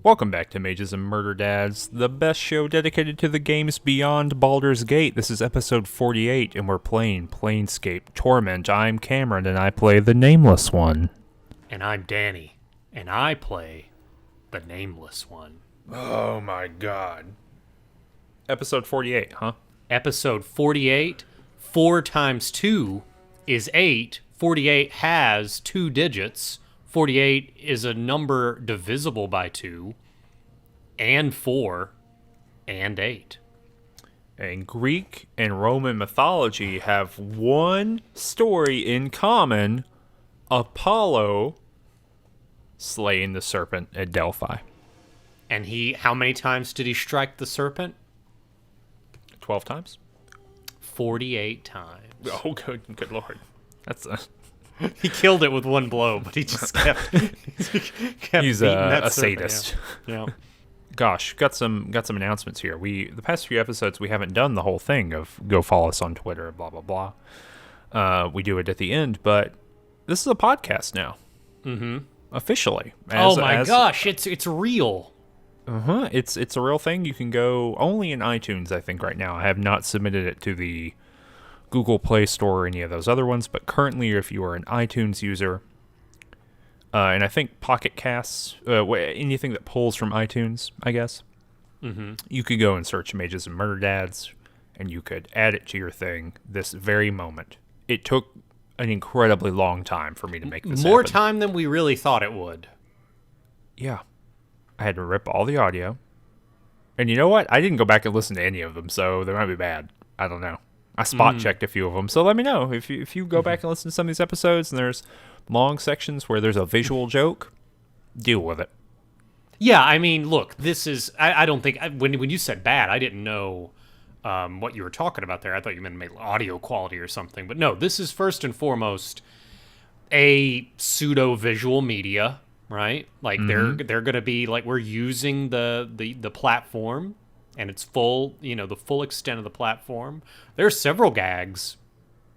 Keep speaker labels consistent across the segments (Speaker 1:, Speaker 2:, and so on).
Speaker 1: Welcome back to Mages and Murderdads, the best show dedicated to the games beyond Baldur's Gate. This is episode 48, and we're playing Planescape Torment. I'm Cameron, and I play the Nameless One.
Speaker 2: And I'm Danny, and I play the Nameless One.
Speaker 1: Oh my god. Episode 48, huh?
Speaker 2: Episode 48, 4 times 2 is 8. 48 has 2 digits. 48 is a number divisible by 2, and 4, and 8.
Speaker 1: And Greek and Roman mythology have one story in common: Apollo slaying the serpent at Delphi.
Speaker 2: And how many times did he strike the serpent?
Speaker 1: 12 times?
Speaker 2: 48 times.
Speaker 1: Oh, good lord. That's a...
Speaker 2: He killed it with one blow, but he just kept
Speaker 1: He's
Speaker 2: beating that
Speaker 1: a
Speaker 2: serpent,
Speaker 1: sadist.
Speaker 2: Yeah.
Speaker 1: Gosh, got some announcements here. The past few episodes we haven't done the whole thing of go follow us on Twitter, blah blah blah. We do it at the end, but this is a podcast now. Mm-hmm. Officially.
Speaker 2: Oh my gosh, it's real.
Speaker 1: Uh-huh. It's a real thing. You can go only in iTunes, I think, right now. I have not submitted it to the Google Play Store or any of those other ones, but currently if you are an iTunes user, and I think Pocket Casts, anything that pulls from iTunes, I guess, you could go and search Mages and Murderdads, and you could add it to your thing this very moment. It took an incredibly long time for me to make this
Speaker 2: More
Speaker 1: happen.
Speaker 2: time than we really thought it would.
Speaker 1: Yeah. I had to rip all the audio. And you know what? I didn't go back and listen to any of them, so they might be bad. I don't know. I spot checked a few of them, so let me know if you go back and listen to some of these episodes and there's long sections where there's a visual joke. Deal with it.
Speaker 2: Yeah, I mean, look, this is. I don't think when you said bad, I didn't know what you were talking about there. I thought you meant audio quality or something, but no, this is first and foremost a pseudo visual media, right? Like they're going to be like, we're using the platform. And it's full, the full extent of the platform. There are several gags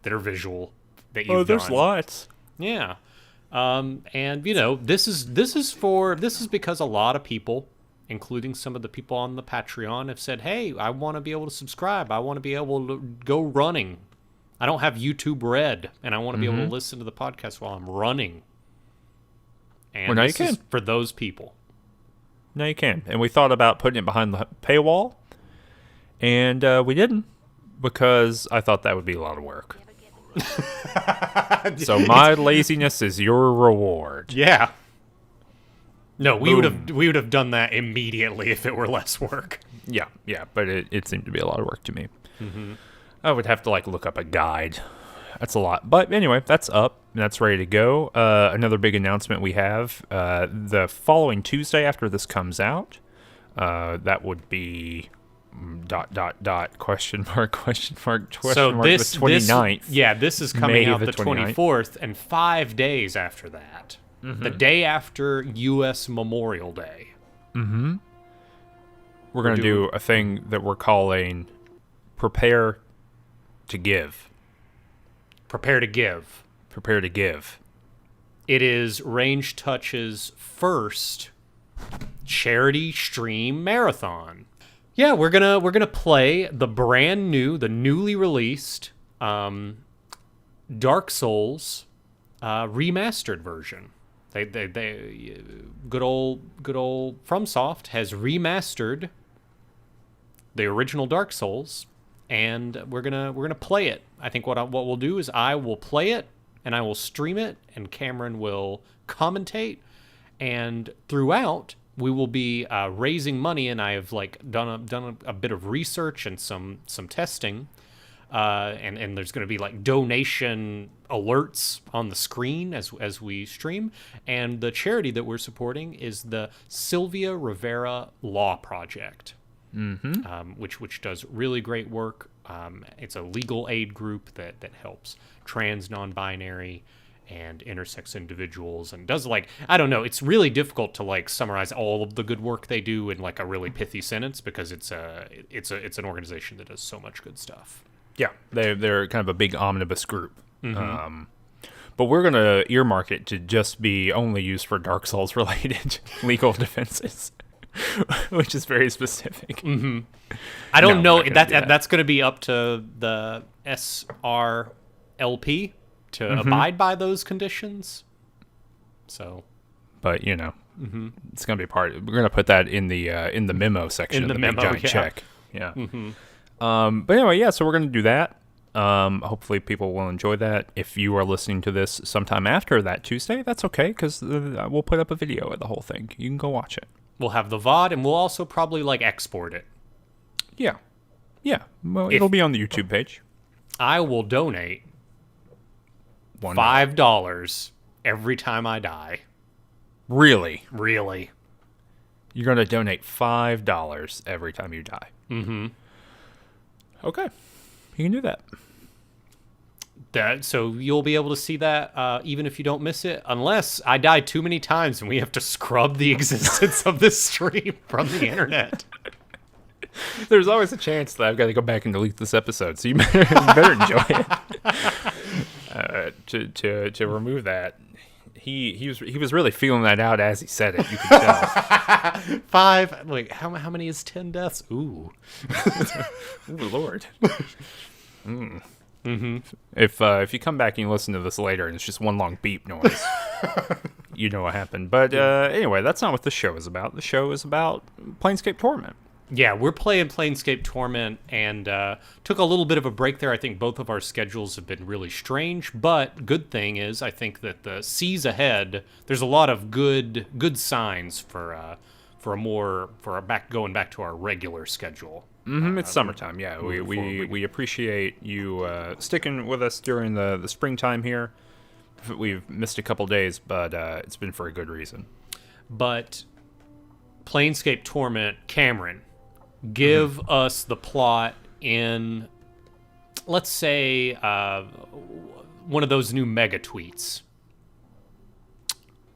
Speaker 2: that are visual that you've done.
Speaker 1: Oh, there's lots.
Speaker 2: Yeah. And this is because a lot of people, including some of the people on the Patreon, have said, hey, I want to be able to subscribe. I want to be able to go running. I don't have YouTube Red, and I want to be able to listen to the podcast while I'm running. And
Speaker 1: well, now
Speaker 2: this is for those people.
Speaker 1: No, you can. And we thought about putting it behind the paywall, and we didn't, because I thought that would be a lot of work. So my laziness is your reward.
Speaker 2: Yeah. No, we would have done that immediately if it were less work.
Speaker 1: Yeah, but it seemed to be a lot of work to me. I would have to look up a guide. That's a lot. But anyway, that's up. That's ready to go. Another big announcement we have. The following Tuesday after this comes out, that would be ... question mark the 29th.
Speaker 2: This is coming out the 24th, and 5 days after that. The day after U.S. Memorial Day.
Speaker 1: We're going to do a thing that we're calling Prepare to Give.
Speaker 2: Prepare to Give.
Speaker 1: Prepare to Give.
Speaker 2: It is Range Touch's first charity stream marathon. Yeah, we're gonna play the newly released Dark Souls remastered version. They good old FromSoft has remastered the original Dark Souls. And we're gonna play it. I think what we'll do is I will play it and I will stream it, and Cameron will commentate. And throughout, we will be raising money. And I have done a bit of research and some testing. And there's going to be donation alerts on the screen as we stream. And the charity that we're supporting is the Sylvia Rivera Law Project. Which does really great work. It's a legal aid group that helps trans, non-binary, and intersex individuals, and does I don't know. It's really difficult to summarize all of the good work they do in a really pithy sentence, because it's an organization that does so much good stuff.
Speaker 1: Yeah, they're kind of a big omnibus group. But we're going to earmark it to just be only used for Dark Souls related legal defenses. which is very specific.
Speaker 2: Mm-hmm. I don't know.
Speaker 1: We're not gonna do that.
Speaker 2: That's going to be up to the SRLP to abide by those conditions. So,
Speaker 1: But it's gonna be part. We're gonna put that in the memo section
Speaker 2: In
Speaker 1: of
Speaker 2: the
Speaker 1: the big
Speaker 2: memo,
Speaker 1: giant
Speaker 2: yeah.
Speaker 1: check. Yeah. But anyway, yeah. So we're gonna do that. Hopefully, people will enjoy that. If you are listening to this sometime after that Tuesday, that's okay because we'll put up a video of the whole thing. You can go watch it.
Speaker 2: we'll have the VOD, and we'll also probably export it.
Speaker 1: Yeah. Yeah. Well, it'll be on the YouTube page.
Speaker 2: I will donate
Speaker 1: $1.
Speaker 2: $5 every time I die.
Speaker 1: Really?
Speaker 2: Really.
Speaker 1: You're going to donate $5 every time you die. Mm-hmm. Okay. You can do that.
Speaker 2: So you'll be able to see that even if you don't miss it, unless I die too many times and we have to scrub the existence of this stream from the internet.
Speaker 1: There's always a chance that I've got to go back and delete this episode, so you better enjoy it. To remove that, he was really feeling that out as he said it. You could tell.
Speaker 2: 5. Wait, how many is 10 deaths? Ooh.
Speaker 1: Ooh, Lord. If you come back and you listen to this later and it's just one long beep noise, you know what happened. But anyway, that's not what the show is about. The show is about Planescape Torment.
Speaker 2: Yeah, we're playing Planescape Torment and took a little bit of a break there. I think both of our schedules have been really strange, but good thing is I think that the seas ahead, there's a lot of good signs for going back to our regular schedule.
Speaker 1: It's summertime, yeah. We appreciate you sticking with us during the springtime here. We've missed a couple days, but it's been for a good reason.
Speaker 2: But Planescape Torment, Cameron, give us the plot in, let's say, one of those new mega tweets.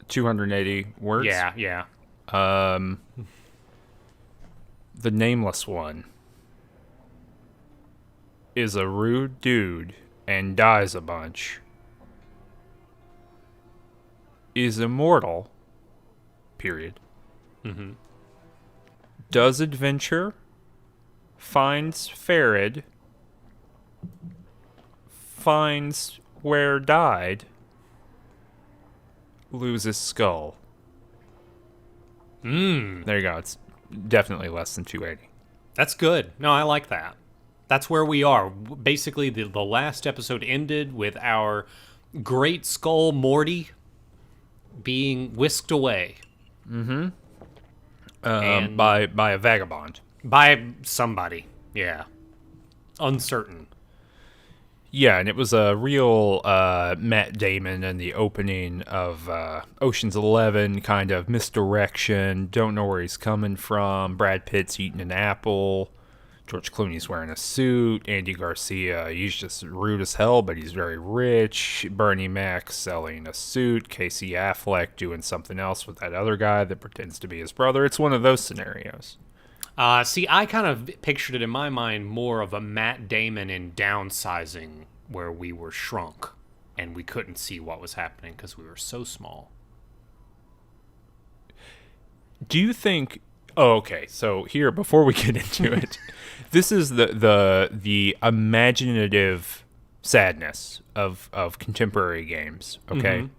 Speaker 1: 280 words?
Speaker 2: Yeah.
Speaker 1: The nameless one is a rude dude and dies a bunch. Is immortal. Period.
Speaker 2: Mm-hmm.
Speaker 1: Does adventure. Finds Farid. Finds where died. Loses skull. There you go. It's definitely less than 280.
Speaker 2: That's good. No, I like that. That's where we are. Basically, the last episode ended with our great skull Morte being whisked away.
Speaker 1: Mm-hmm. By a vagabond.
Speaker 2: By somebody. Yeah. Uncertain.
Speaker 1: Yeah, and it was a real Matt Damon in the opening of Ocean's 11 kind of misdirection. Don't know where he's coming from. Brad Pitt's eating an apple. George Clooney's wearing a suit. Andy Garcia, he's just rude as hell, but he's very rich. Bernie Mac selling a suit. Casey Affleck doing something else with that other guy that pretends to be his brother. It's one of those scenarios.
Speaker 2: See, I kind of pictured it in my mind more of a Matt Damon in Downsizing, where we were shrunk and we couldn't see what was happening because we were so small.
Speaker 1: Do you think... Oh, okay. So here, before we get into it, this is the imaginative sadness of contemporary games, okay? Mm-hmm.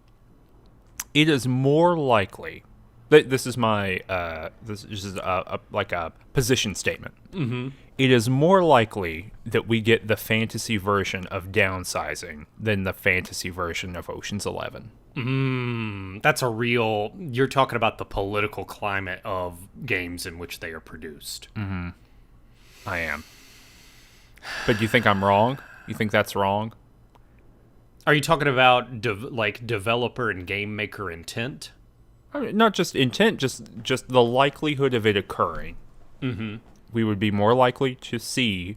Speaker 1: It is more likely... This is my this is like a position statement.
Speaker 2: Mm-hmm.
Speaker 1: It is more likely that we get the fantasy version of Downsizing than the fantasy version of Ocean's 11.
Speaker 2: That's a real... You're talking about the political climate of games in which they are produced.
Speaker 1: Mm-hmm. I am. But do you think I'm wrong? You think that's wrong?
Speaker 2: Are you talking about developer and game maker intent?
Speaker 1: I mean, not just intent, just the likelihood of it occurring.
Speaker 2: Mm-hmm.
Speaker 1: We would be more likely to see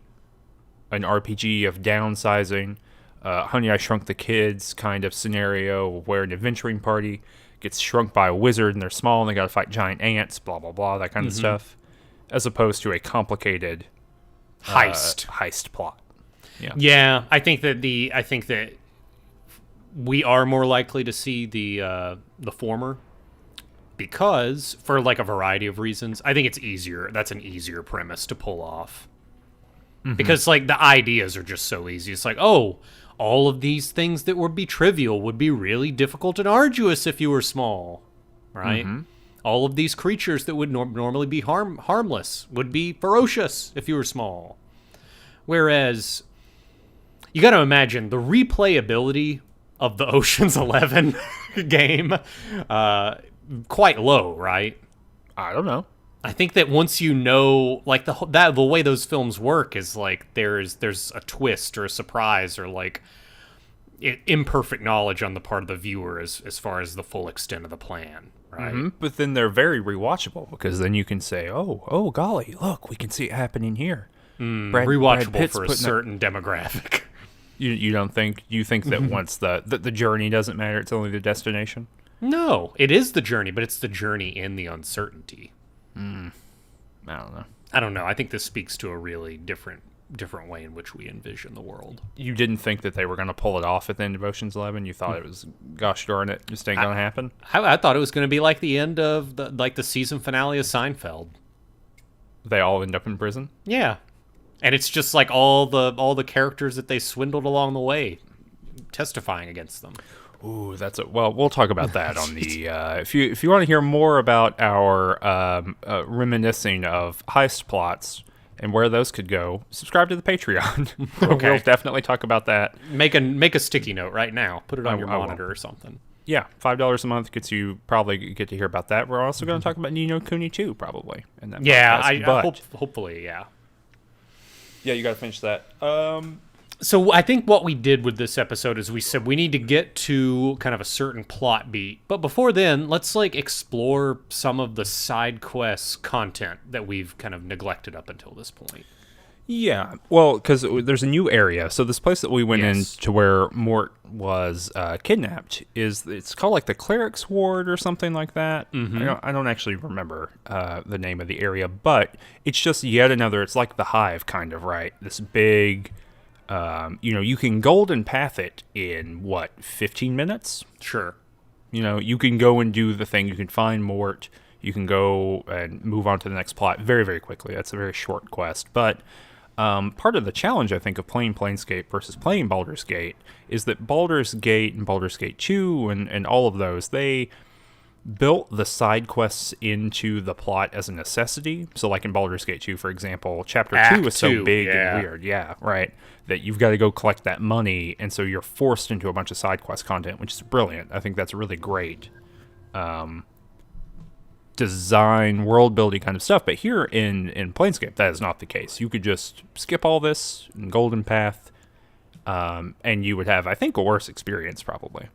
Speaker 1: an RPG of Downsizing, Honey, I Shrunk the Kids kind of scenario where an adventuring party gets shrunk by a wizard and they're small and they got to fight giant ants, blah, blah, blah, that kind of stuff, as opposed to a complicated heist plot.
Speaker 2: Yeah, I think that we are more likely to see the former. because, for like a variety of reasons, I think it's easier. That's an easier premise to pull off. Because like the ideas are just so easy. It's like, oh, all of these things that would be trivial would be really difficult and arduous if you were small, right? All of these creatures that would normally be harmless would be ferocious if you were small. Whereas, you got to imagine the replayability of the Ocean's 11 game, quite low, right?
Speaker 1: I don't know.
Speaker 2: I think that once you know, like the way those films work is like there's a twist or a surprise or like imperfect knowledge on the part of the viewer as far as the full extent of the plan, right?
Speaker 1: But then they're very rewatchable because then you can say, oh golly, look, we can see it happening here. Brad
Speaker 2: Rewatchable
Speaker 1: Pitt's
Speaker 2: for a
Speaker 1: putting
Speaker 2: certain demographic.
Speaker 1: You don't think that once the journey doesn't matter, it's only the destination?
Speaker 2: No, it is the journey, but it's the journey in the uncertainty.
Speaker 1: I don't know.
Speaker 2: I don't know. I think this speaks to a really different way in which we envision the world.
Speaker 1: You didn't think that they were going to pull it off at the end of Ocean's 11? You thought it was, gosh darn it, just ain't going to happen?
Speaker 2: I thought it was going to be like the end of the season finale of Seinfeld.
Speaker 1: They all end up in prison?
Speaker 2: Yeah. And it's just like all the characters that they swindled along the way testifying against them.
Speaker 1: Ooh, we'll talk about that on the if you want to hear more about our reminiscing of heist plots and where those could go, subscribe to the Patreon.
Speaker 2: Okay.
Speaker 1: We'll definitely talk about that.
Speaker 2: Make a sticky note right now. Put it on your
Speaker 1: I
Speaker 2: monitor
Speaker 1: will.
Speaker 2: or something.
Speaker 1: Yeah, $5 a month gets you probably get to hear about that. We're also going to talk about Ni no Kuni 2 probably. In that podcast,
Speaker 2: hopefully, yeah.
Speaker 1: Yeah, you got to finish that.
Speaker 2: So I think what we did with this episode is we said we need to get to kind of a certain plot beat. But before then, let's like explore some of the side quest content that we've kind of neglected up until this point.
Speaker 1: Yeah, well, because there's a new area. So this place that we went in to where Morte was kidnapped it's called like the Cleric's Ward or something like that. I don't actually remember the name of the area, but it's just yet another. It's like the Hive, kind of, right? This big. You can golden path it in 15 minutes?
Speaker 2: Sure.
Speaker 1: You can go and do the thing. You can find Morte. You can go and move on to the next plot very, very quickly. That's a very short quest. But part of the challenge, I think, of playing Planescape versus playing Baldur's Gate is that Baldur's Gate and Baldur's Gate 2 and all of those, they built the side quests into the plot as a necessity. So like in Baldur's Gate 2, for example, Chapter 2 is so big and weird. Yeah, right. That you've got to go collect that money, and so you're forced into a bunch of side quest content, which is brilliant. I think that's really great design, world building kind of stuff. But here in Planescape, that is not the case. You could just skip all this in Golden Path, and you would have, I think, a worse experience probably.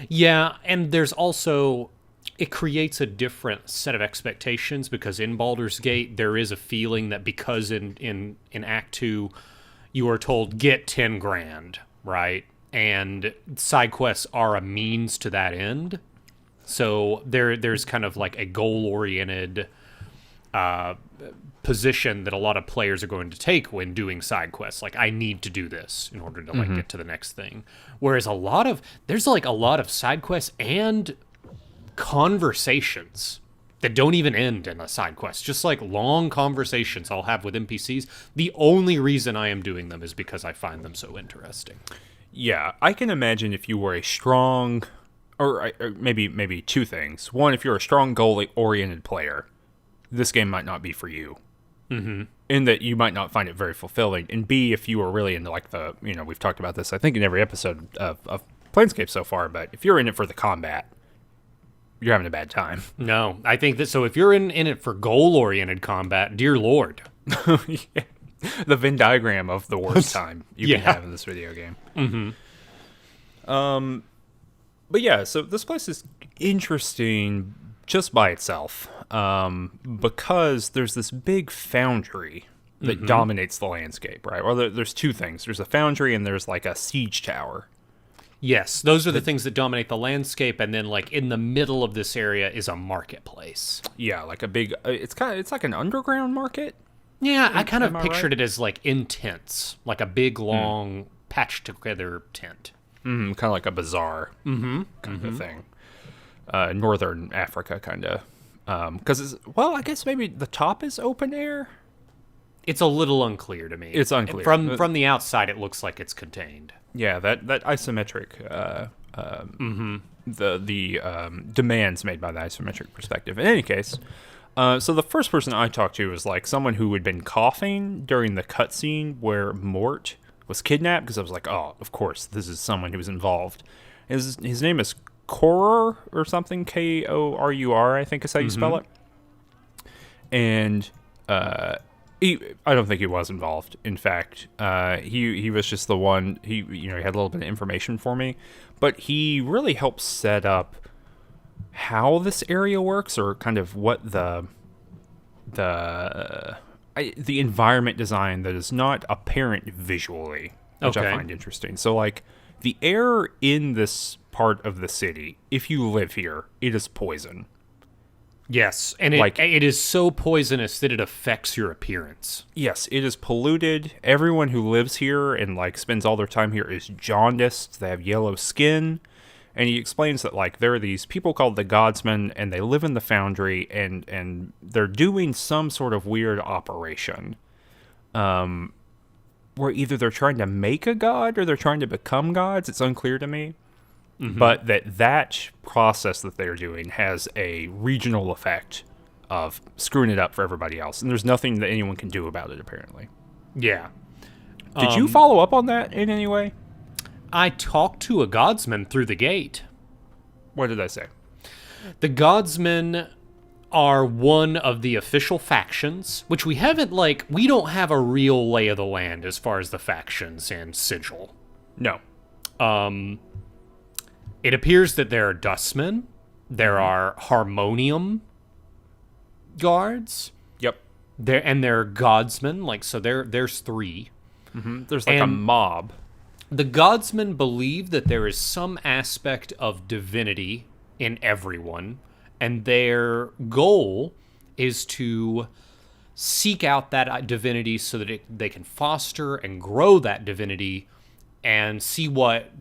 Speaker 2: Yeah, and there's also... It creates a different set of expectations because in Baldur's Gate, there is a feeling that because in Act 2, you are told, get 10 grand, right? And side quests are a means to that end. So there's kind of like a goal-oriented position that a lot of players are going to take when doing side quests. Like, I need to do this in order to like get to the next thing. Whereas there's like a lot of side quests and conversations that don't even end in a side quest, just like long conversations I'll have with NPCs. The only reason I am doing them is because I find them so interesting.
Speaker 1: Yeah, I can imagine if you were a strong, or maybe two things. One, if you're a strong goal-oriented player, this game might not be for you. In that you might not find it very fulfilling. And B, if you were really into like we've talked about this, I think, in every episode of Planescape so far, but if you're in it for the combat, you're having a bad time.
Speaker 2: No, I think that, so if you're in it for goal-oriented combat, dear Lord.
Speaker 1: Yeah. The Venn diagram of the worst time you can have in this video game. But yeah, so this place is interesting just by itself, because there's this big foundry that dominates the landscape, right? Well, there's two things. There's a foundry and there's like a siege tower.
Speaker 2: Yes, those are the things that dominate the landscape, and then like in the middle of this area is a marketplace.
Speaker 1: Yeah, like a big. It's like an underground market.
Speaker 2: Yeah, I kind of pictured it as like in tents, like a big long patched together tent.
Speaker 1: Kind of like a bazaar kind of thing. northern Africa, kind of. Because, I guess maybe the top is open air?
Speaker 2: It's a little unclear to me.
Speaker 1: It's unclear.
Speaker 2: From the outside, it looks like it's contained.
Speaker 1: Yeah, that isometric, the demands made by the isometric perspective. In any case, so the first person I talked to was like someone who had been coughing during the cutscene where Morte was kidnapped, because I was like, oh, of course, this is someone who was involved. His name is Korur or something, Korur, I think is how you spell it. And I don't think he was involved. In fact, he was just the one. He had a little bit of information for me, but he really helped set up how this area works, or kind of what the environment design that is not apparent visually, which I find interesting. So, like, the air in this part of the city, if you live here, it is poison.
Speaker 2: Yes, and it is so poisonous that it affects your appearance.
Speaker 1: Yes, it is polluted. Everyone who lives here and, like, spends all their time here is jaundiced. They have yellow skin. And he explains that, like, there are these people called the Godsmen, and they live in the Foundry, and they're doing some sort of weird operation. Where either they're trying to make a god or they're trying to become gods. It's unclear to me. But that process that they're doing has a regional effect of screwing it up for everybody else. And there's nothing that anyone can do about it, apparently.
Speaker 2: Yeah.
Speaker 1: Did you follow up on that in any way?
Speaker 2: I talked to a Godsman through the gate.
Speaker 1: What did I say?
Speaker 2: The Godsmen are one of the official factions, which we don't have a real lay of the land as far as the factions and sigil.
Speaker 1: No.
Speaker 2: It appears that there are Dustmen, there are Harmonium guards.
Speaker 1: Yep.
Speaker 2: There are Godsmen, so there's three.
Speaker 1: There's like a mob.
Speaker 2: The Godsmen believe that there is some aspect of divinity in everyone, and their goal is to seek out that divinity so that they can foster and grow that divinity and see what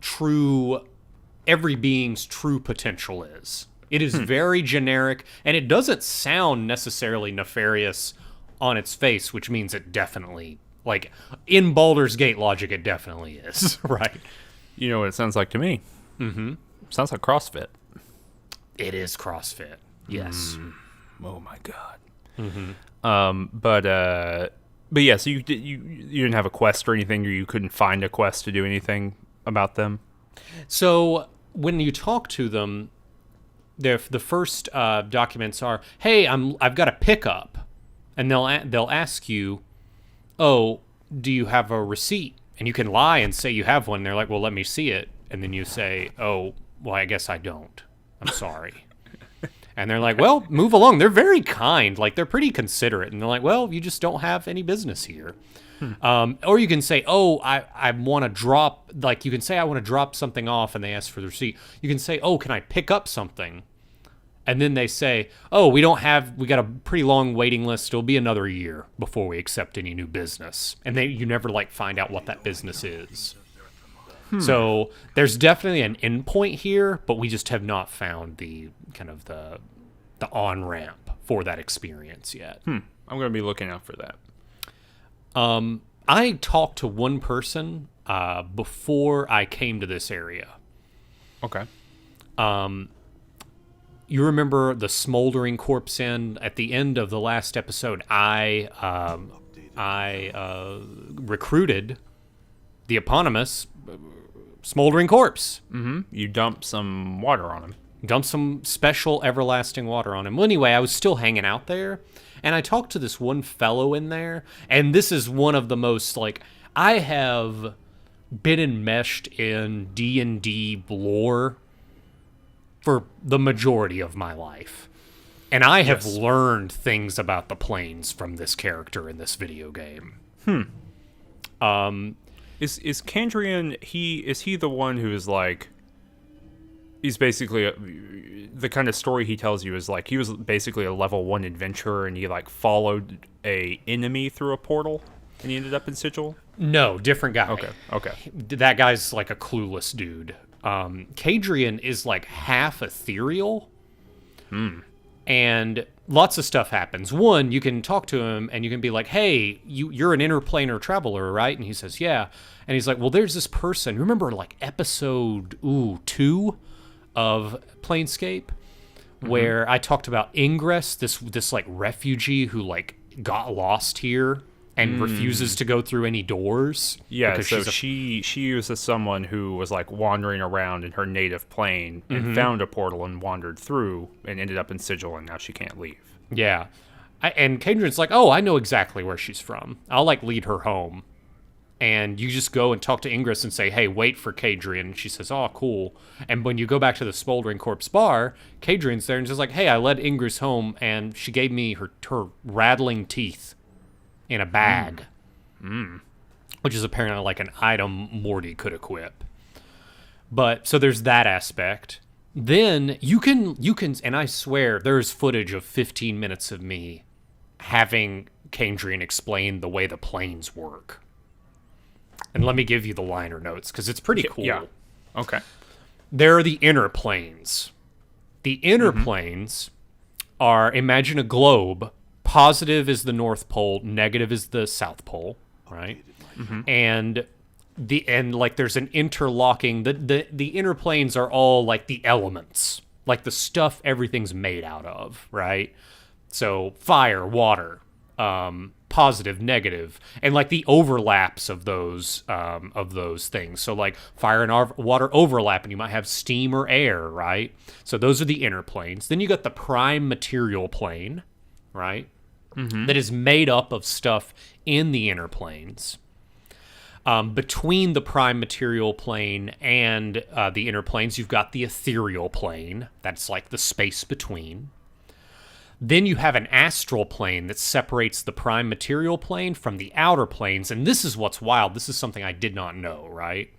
Speaker 2: every being's true potential is. It is very generic, and it doesn't sound necessarily nefarious on its face, which means it definitely, like, in Baldur's Gate logic, it definitely is, right?
Speaker 1: You know what it sounds like to me? Sounds like CrossFit.
Speaker 2: It is CrossFit, yes.
Speaker 1: Oh my god. But yeah, so you didn't have a quest or anything, or you couldn't find a quest to do anything about them?
Speaker 2: So when you talk to them, the first documents are, "Hey, I've got a pickup," and they'll ask you, "Oh, do you have a receipt?" And you can lie and say you have one. They're like, "Well, let me see it," and then you say, "Oh, well, I guess I don't. I'm sorry." And they're like, "Well, move along." They're very kind, like they're pretty considerate, and they're like, "Well, you just don't have any business here." Or you can say, "Oh, I want to drop," like you can say, "I want to drop something off," and they ask for the receipt. You can say, "Oh, can I pick up something?" And then they say, "Oh, we got a pretty long waiting list. It'll be another year before we accept any new business." And you never find out what that business is. So there's definitely an endpoint here, but we just have not found the kind of the on-ramp for that experience yet.
Speaker 1: I'm going to be looking out for that.
Speaker 2: I talked to one person before I came to this area.
Speaker 1: Okay.
Speaker 2: You remember the smoldering corpse inn at the end of the last episode? I recruited the eponymous smoldering corpse.
Speaker 1: You dumped some water on him.
Speaker 2: Dumped some special everlasting water on him. Well, anyway, I was still hanging out there, and I talked to this one fellow in there, and this is one of the most, I have been enmeshed in D&D lore for the majority of my life. And I have learned things about the planes from this character in this video game.
Speaker 1: Is Kandrian, is he the one who is like, he's basically the kind of story he tells you is like he was basically a level 1 adventurer and he followed a enemy through a portal and he ended up in Sigil?
Speaker 2: No, different guy.
Speaker 1: Okay.
Speaker 2: That guy's like a clueless dude. Kadrian is like half ethereal And lots of stuff happens. One, you can talk to him and you can be like, hey, you're an interplanar traveler, right? And he says, yeah. And he's like, well, there's this person. Remember like episode 2 of Planescape where I talked about Ingress, this like refugee who like got lost here and refuses to go through any doors.
Speaker 1: Yeah, so she was someone who was like wandering around in her native plane and found a portal and wandered through and ended up in Sigil, and now she can't leave.
Speaker 2: Yeah. And Kadrian's like, oh, I know exactly where she's from. I'll like lead her home. And you just go and talk to Ingress and say, hey, wait for Kadrian. And she says, oh, cool. And when you go back to the Smoldering Corpse bar, Kadrian's there and just like, hey, I led Ingress home and she gave me her rattling teeth in a bag, which is apparently like an item Morty could equip. But so there's that aspect. Then you can, and I swear there's footage of 15 minutes of me having Kadrian explain the way the planes work. And let me give you the liner notes because it's pretty cool.
Speaker 1: Yeah. Okay.
Speaker 2: There are the inner planes. The inner planes are, imagine a globe. Positive is the North Pole, negative is the South Pole, right? And like there's an interlocking. The inner planes are all like the elements, like the stuff everything's made out of, right? So fire, water, positive, negative, and like the overlaps of those things. So like fire and water overlap, and you might have steam or air, right? So those are the inner planes. Then you got the prime material plane, right? That is made up of stuff in the inner planes. Between the prime material plane and the inner planes, you've got the ethereal plane. That's like the space between. Then you have an astral plane that separates the prime material plane from the outer planes. And this is what's wild. This is something I did not know, right?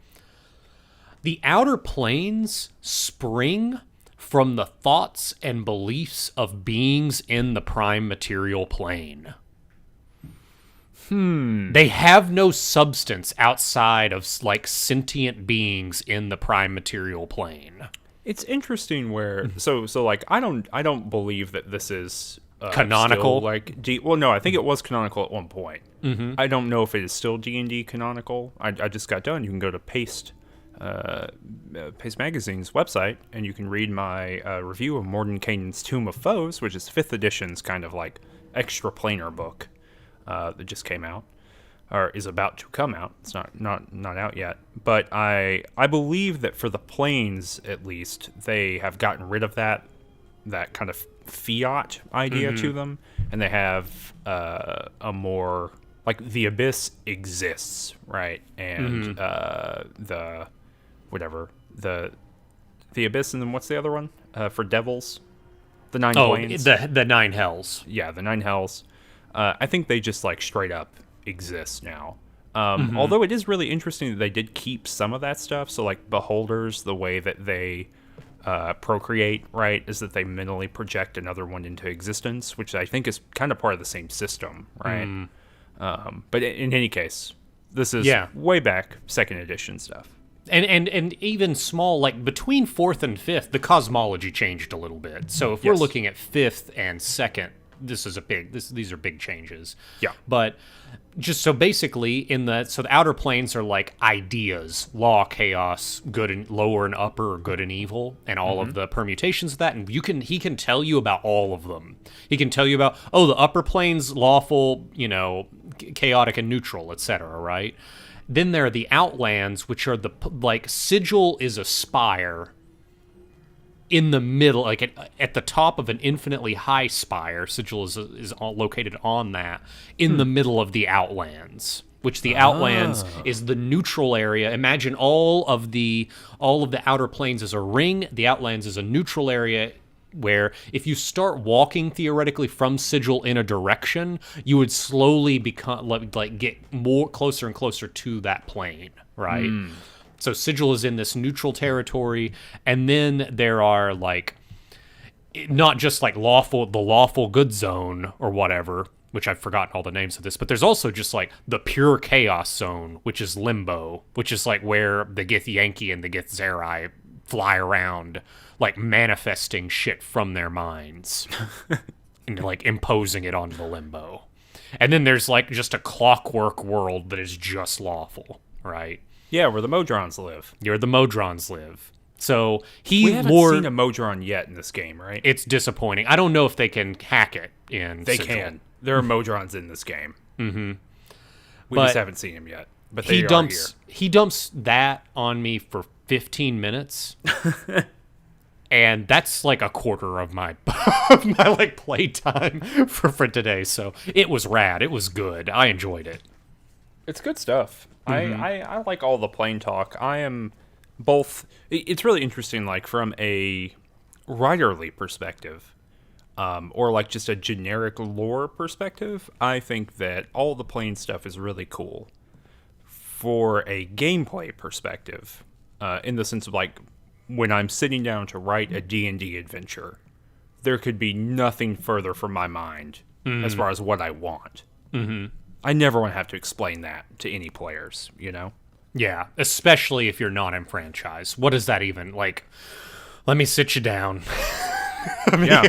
Speaker 2: The outer planes spring from the thoughts and beliefs of beings in the prime material plane. They have no substance outside of like sentient beings in the prime material plane.
Speaker 1: It's interesting where so like I don't believe that this is
Speaker 2: canonical.
Speaker 1: Still, like well, no, I think it was canonical at one point. I don't know if it is still D&D canonical. I just got done. You can go to Paste Magazine's website, and you can read my review of Mordenkainen's Tomb of Foes, which is 5th edition's kind of like extra planar book that just came out, or is about to come out. It's not out yet. But I believe that for the planes, at least, they have gotten rid of that kind of fiat idea to them, and they have a more like the abyss exists, right? And the abyss, and then what's the other one for devils? The 9 planes.
Speaker 2: The 9 hells.
Speaker 1: Yeah, the 9 hells. I think they just like straight up exist now. Although it is really interesting that they did keep some of that stuff. So like beholders, the way that they procreate, right, is that they mentally project another one into existence, which I think is kind of part of the same system, right? But in any case, this is way back 2nd edition stuff.
Speaker 2: And even small, like between 4th and 5th, the cosmology changed a little bit. So if we're looking at 5th and 2nd, these are big changes. Yeah. But just so basically so the outer planes are like ideas, law, chaos, good and lower and upper, or good and evil, and all of the permutations of that. And he can tell you about all of them. He can tell you about, the upper planes, lawful, chaotic and neutral, etc., right? Then there are the outlands, which are like Sigil is a spire in the middle, like at the top of an infinitely high spire. Sigil is located on that in the middle of the outlands, which the outlands is the neutral area. Imagine all of the outer planes as a ring. The outlands is a neutral area where if you start walking theoretically from Sigil in a direction, you would slowly become like get more closer and closer to that plane, right? So Sigil is in this neutral territory, and then there are like not just like the lawful good zone or whatever, which I've forgotten all the names of this, but there's also just like the pure chaos zone, which is Limbo, which is like where the Githyanki and the Githzerai fly around. like manifesting shit from their minds and like imposing it onto the limbo. And then there's like just a clockwork world that is just lawful, right?
Speaker 1: Yeah, where the Modrons live.
Speaker 2: Where the Modrons live. So
Speaker 1: we haven't seen a Modron yet in this game, right?
Speaker 2: It's disappointing. I don't know if they can hack it in
Speaker 1: They
Speaker 2: Sigil.
Speaker 1: can. There are Modrons in this game.
Speaker 2: Mm-hmm.
Speaker 1: We
Speaker 2: But
Speaker 1: just haven't seen him yet. But they
Speaker 2: he
Speaker 1: are
Speaker 2: dumps
Speaker 1: here.
Speaker 2: he dumps that on me for 15 minutes. And that's like a quarter of my like playtime for today. So it was rad. It was good. I enjoyed it.
Speaker 1: It's good stuff. I like all the plain talk. I am both. It's really interesting, like from a writerly perspective, or like just a generic lore perspective. I think that all the plain stuff is really cool. For a gameplay perspective, in the sense of like when I'm sitting down to write a D&D adventure, there could be nothing further from my mind as far as what I want. Mm-hmm. I never want to have to explain that to any players, you know?
Speaker 2: Yeah, especially if you're not in franchise. What does that even, like, let me sit you down.
Speaker 1: Yeah.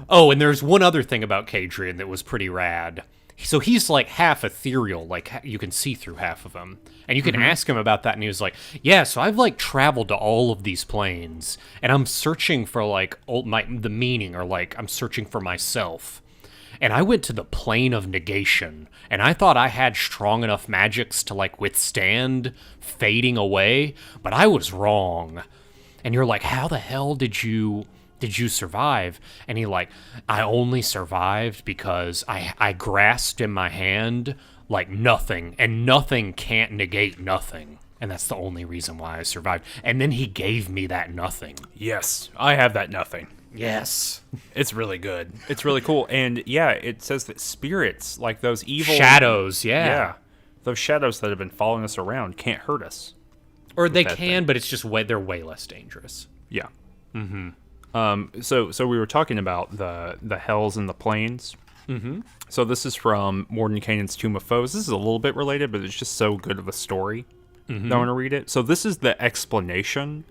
Speaker 2: Oh, and there's one other thing about Kadrian that was pretty rad. So he's like half ethereal, like you can see through half of him. And you can ask him about that, and he was like, yeah, so I've like traveled to all of these planes, and I'm searching for like the meaning, or like I'm searching for myself. And I went to the plane of negation, and I thought I had strong enough magics to like withstand fading away, but I was wrong. And you're like, how the hell did you survive? And he like, I only survived because I grasped in my hand like nothing, and nothing can't negate nothing. And that's the only reason why I survived. And then he gave me that nothing.
Speaker 1: Yes, I have that nothing.
Speaker 2: Yes.
Speaker 1: It's really good. It's really cool. And yeah, it says that spirits, like those evil
Speaker 2: Shadows, yeah.
Speaker 1: Those shadows that have been following us around can't hurt us.
Speaker 2: Or they can, but it's just they're way less dangerous.
Speaker 1: Yeah. Mm-hmm. So we were talking about the hells and the plains. Mm-hmm. So this is from Mordenkainen's Tomb of Foes. This is a little bit related, but it's just so good of a story that I want to read it. So this is the explanation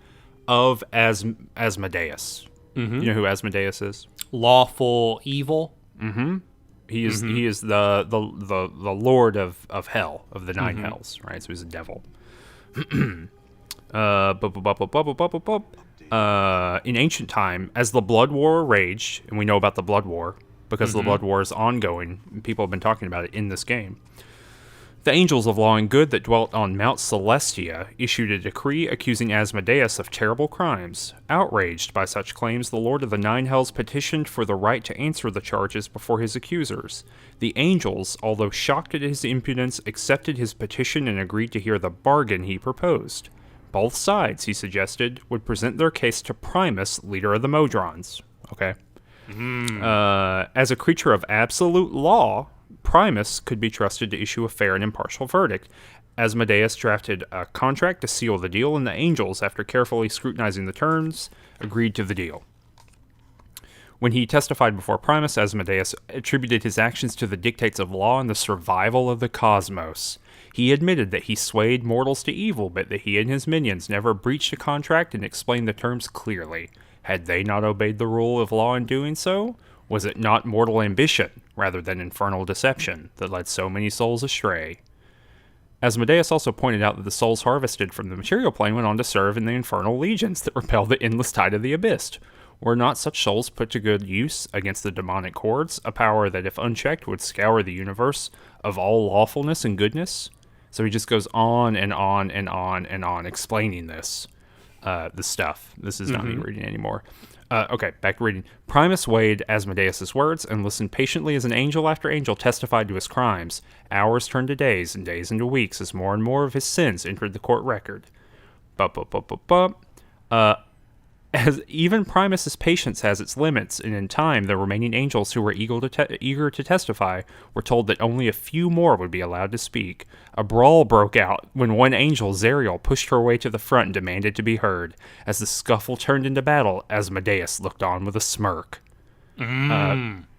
Speaker 1: of Asmodeus. Mm-hmm. You know who Asmodeus is?
Speaker 2: Lawful evil.
Speaker 1: Mm-hmm. He is the lord of hell, of the nine hells, right? So he's a devil. In ancient time, as the Blood War raged, and we know about the Blood War because the Blood War is ongoing, and people have been talking about it in this game, the angels of law and good that dwelt on Mount Celestia issued a decree accusing Asmodeus of terrible crimes. Outraged by such claims, the Lord of the Nine Hells petitioned for the right to answer the charges before his accusers. The angels, although shocked at his impudence, accepted his petition and agreed to hear the bargain he proposed. Both sides, he suggested, would present their case to Primus, leader of the Modrons. Okay. As a creature of absolute law, Primus could be trusted to issue a fair and impartial verdict. Asmodeus drafted a contract to seal the deal, and the angels, after carefully scrutinizing the terms, agreed to the deal. When he testified before Primus, Asmodeus attributed his actions to the dictates of law and the survival of the cosmos. He admitted that he swayed mortals to evil, but that he and his minions never breached a contract and explained the terms clearly. Had they not obeyed the rule of law in doing so? Was it not mortal ambition, rather than infernal deception, that led so many souls astray? Asmodeus also pointed out that the souls harvested from the material plane went on to serve in the infernal legions that repel the endless tide of the abyss. Were not such souls put to good use against the demonic hordes, a power that, if unchecked, would scour the universe of all lawfulness and goodness? So he just goes on and on and on and on explaining this stuff. This is not me reading anymore. Okay, back to reading. Primus weighed Asmodeus' words and listened patiently as an angel after angel testified to his crimes. Hours turned to days, and days into weeks, as more and more of his sins entered the court record. As even Primus's patience has its limits, and in time, the remaining angels who were eager to testify were told that only a few more would be allowed to speak. A brawl broke out when one angel, Zariel, pushed her way to the front and demanded to be heard. As the scuffle turned into battle, Asmodeus looked on with a smirk.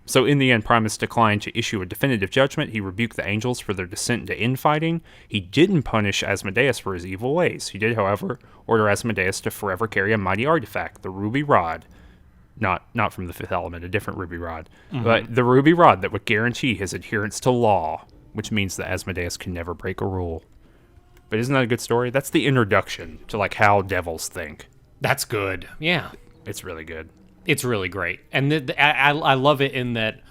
Speaker 1: So in the end, Primus declined to issue a definitive judgment. He rebuked the angels for their descent into infighting. He didn't punish Asmodeus for his evil ways. He did, however, order Asmodeus to forever carry a mighty artifact, the Ruby Rod. Not from the Fifth Element, a different Ruby Rod. But the Ruby Rod that would guarantee his adherence to law, which means that Asmodeus can never break a rule. But isn't that a good story? That's the introduction to like how devils think.
Speaker 2: That's good. Yeah.
Speaker 1: It's really good.
Speaker 2: It's really great. And I love it in that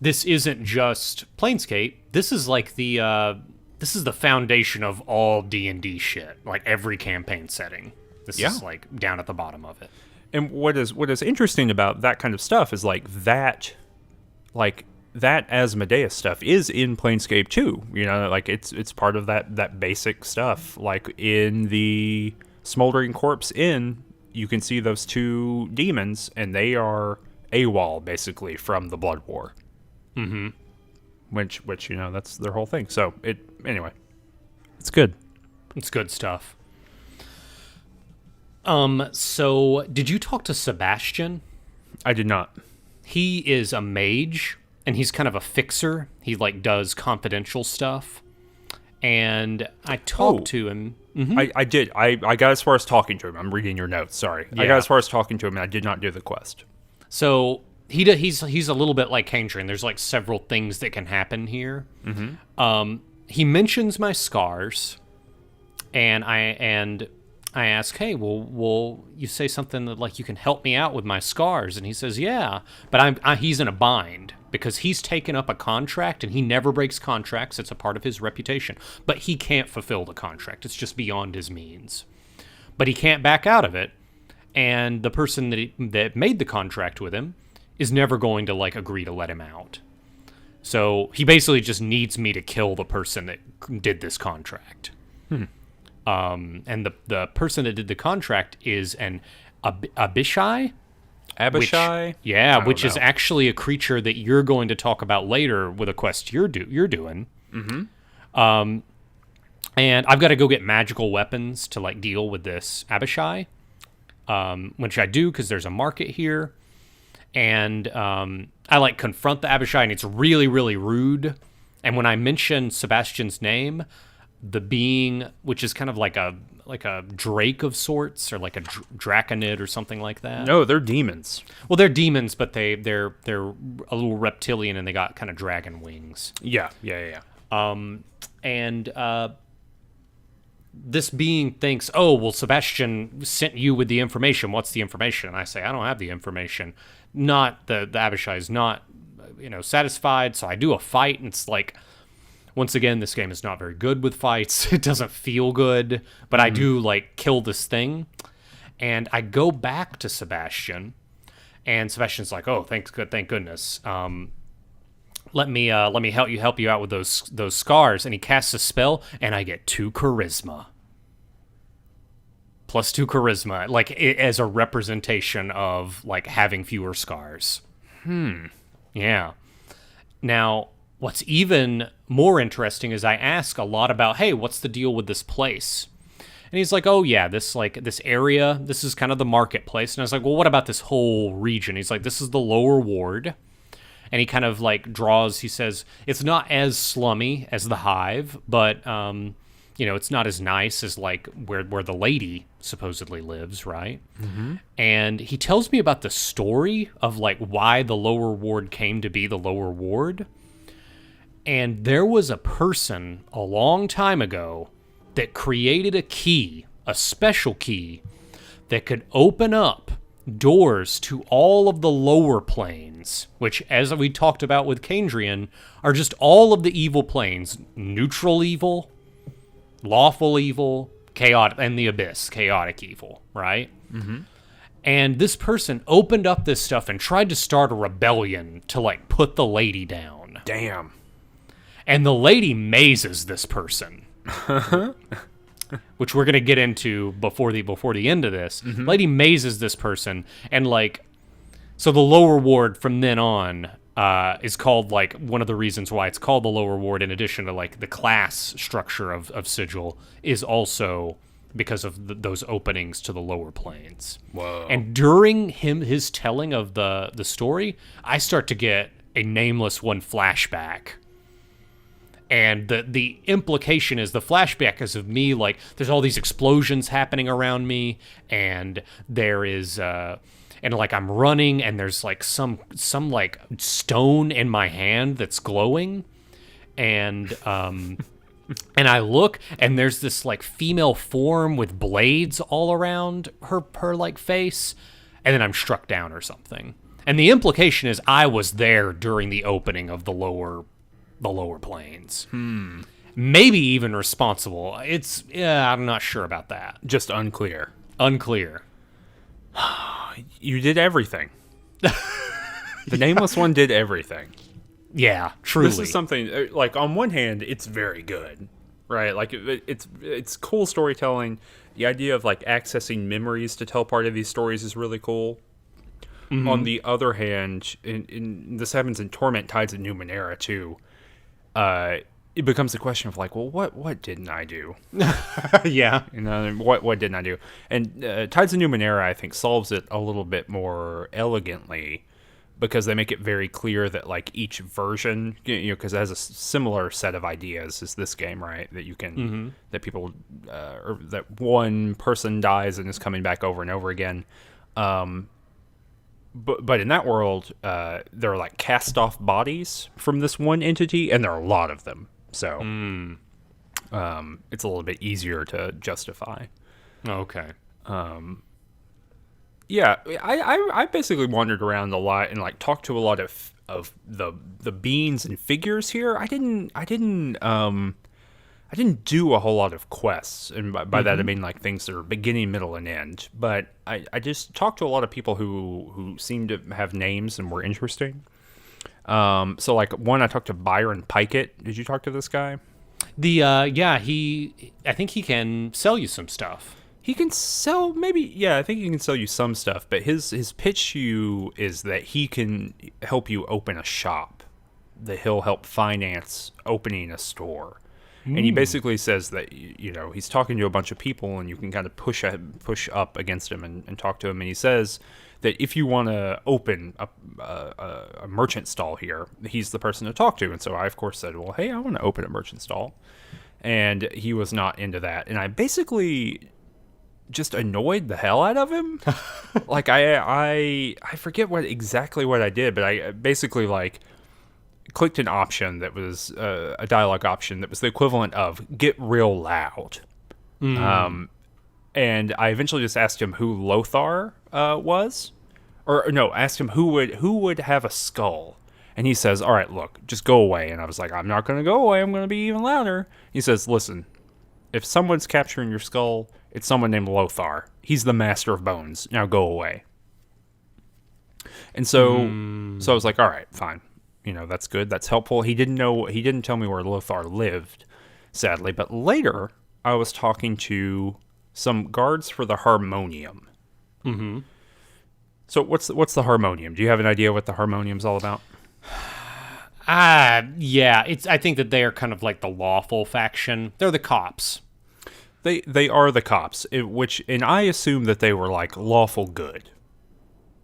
Speaker 2: this isn't just Planescape. This is like this is the foundation of all D&D shit. Like every campaign setting. This is like down at the bottom of it.
Speaker 1: And what is interesting about that kind of stuff is that Asmodeus stuff is in Planescape too. You know, like it's part of that basic stuff. Like in the Smoldering Corpse Inn, you can see those two demons, and they are AWOL basically from the Blood War. Mm-hmm. Which you know, that's their whole thing. So anyway, it's good.
Speaker 2: It's good stuff. So did you talk to Sebastian?
Speaker 1: I did not.
Speaker 2: He is a mage, and he's kind of a fixer. He like does confidential stuff. And I talked to him. Mm-hmm.
Speaker 1: I did. I got as far as talking to him. I'm reading your notes. Sorry. Yeah. I got as far as talking to him, and I did not do the quest.
Speaker 2: So he's a little bit like Kandrian. There's like several things that can happen here. Mm-hmm. He mentions my scars, and I ask, hey, well, you say something that like you can help me out with my scars, and he says, yeah, but he's in a bind because he's taken up a contract and he never breaks contracts. It's a part of his reputation, but he can't fulfill the contract. It's just beyond his means, but he can't back out of it. And the person that made the contract with him is never going to like agree to let him out. So he basically just needs me to kill the person that did this contract. And the person that did the contract is an Abishai.
Speaker 1: Abishai?
Speaker 2: Which is actually a creature that you're going to talk about later with a quest you're doing. Mm-hmm. And I've got to go get magical weapons to like deal with this Abishai, which I do because there's a market here. And I like confront the Abishai, and it's really, really rude. And when I mention Sebastian's name, the being, which is kind of like a drake of sorts, or like a draconid or something like that.
Speaker 1: No, they're demons.
Speaker 2: Well, they're demons, but they're a little reptilian, and they got kind of dragon wings.
Speaker 1: Yeah.
Speaker 2: This being thinks, oh, well, Sebastian sent you with the information. What's the information? And I say, I don't have the information. Not the Abishai is not, satisfied. So I do a fight, and it's like, once again, this game is not very good with fights. It doesn't feel good, but I do like kill this thing, and I go back to Sebastian, and Sebastian's like, "Oh, thank goodness. Let me help you out with those scars." And he casts a spell, and I get 2 charisma, plus 2 charisma, like as a representation of like having fewer scars. Yeah. Now, what's even more interesting is I ask a lot about, hey, what's the deal with this place? And he's like, oh yeah, this area, this is kind of the marketplace. And I was like, well, what about this whole region? He's like, this is the lower ward. And he kind of like draws, he says, it's not as slummy as the Hive, but it's not as nice as like where the lady supposedly lives, right? Mm-hmm. And he tells me about the story of like why the lower ward came to be the lower ward. And there was a person a long time ago that created a key, a special key, that could open up doors to all of the lower planes, which, as we talked about with Kandrian, are just all of the evil planes: neutral evil, lawful evil, chaotic, and the abyss, chaotic evil, right? Mm-hmm. And this person opened up this stuff and tried to start a rebellion to like put the lady down.
Speaker 1: Damn.
Speaker 2: And the lady mazes this person, which we're gonna get into before the end of this. Mm-hmm. Lady mazes this person, and like, so the lower ward from then on is called, like, one of the reasons why it's called the lower ward, in addition to like the class structure of Sigil, is also because of those openings to the lower planes.
Speaker 1: Whoa!
Speaker 2: And during his telling of the story, I start to get a nameless one flashback. And the implication is the flashback is of me, like, there's all these explosions happening around me, and there is, and like I'm running, and there's like some like stone in my hand that's glowing, and and I look, and there's this like female form with blades all around her like face, and then I'm struck down or something. And the implication is I was there during the opening of the lower planes. Maybe even responsible. I'm not sure about that.
Speaker 1: Just unclear.
Speaker 2: Unclear.
Speaker 1: You did everything. The nameless one did everything.
Speaker 2: Yeah, truly.
Speaker 1: This is something, like, on one hand, it's very good, right? Like, it's cool storytelling. The idea of, like, accessing memories to tell part of these stories is really cool. Mm-hmm. On the other hand, this happens in Torment, Tides of Numenera, too. It becomes a question of, like, well, what didn't I do?
Speaker 2: Yeah.
Speaker 1: You know, what didn't I do? And Tides of Numenera, I think, solves it a little bit more elegantly, because they make it very clear that, like, each version, you know, because it has a similar set of ideas as this game, right? That you can, that people, or that one person dies and is coming back over and over again. But in that world, there are, like, cast-off bodies from this one entity, and there are a lot of them. So it's a little bit easier to justify.
Speaker 2: Okay.
Speaker 1: Yeah, I basically wandered around a lot and, like, talked to a lot of the beings and figures here. I didn't do a whole lot of quests, and by that I mean, like, things that are beginning, middle, and end. But I just talked to a lot of people who seemed to have names and were interesting. So, like, one, I talked to Byron Pikett. Did you talk to this guy?
Speaker 2: I think he can sell you some stuff.
Speaker 1: He can sell, I think he can sell you some stuff, but his pitch to you is that he can help you open a shop, that he'll help finance opening a store. And he basically says that, you know, he's talking to a bunch of people, and you can kind of push up against him and talk to him. And he says that if you want to open a merchant stall here, he's the person to talk to. And so I, of course, said, well, hey, I want to open a merchant stall. And he was not into that. And I basically just annoyed the hell out of him. Like, I forget exactly what I did, but I basically, like, clicked an option that was a dialogue option that was the equivalent of get real loud. And I eventually just asked him who Lothar was, or no, asked him who would have a skull. And he says, all right, look, just go away. And I was like, I'm not going to go away. I'm going to be even louder. He says, listen, if someone's capturing your skull, it's someone named Lothar. He's the master of bones. Now go away. And so I was like, all right, fine. You know, that's good. That's helpful. He didn't tell me where Lothar lived, sadly. But later, I was talking to some guards for the Harmonium. Mm-hmm. So what's the Harmonium? Do you have an idea what the Harmonium's all about?
Speaker 2: Yeah. I think that they are kind of like the lawful faction. They're the cops.
Speaker 1: They are the cops, and I assume that they were, like, lawful good.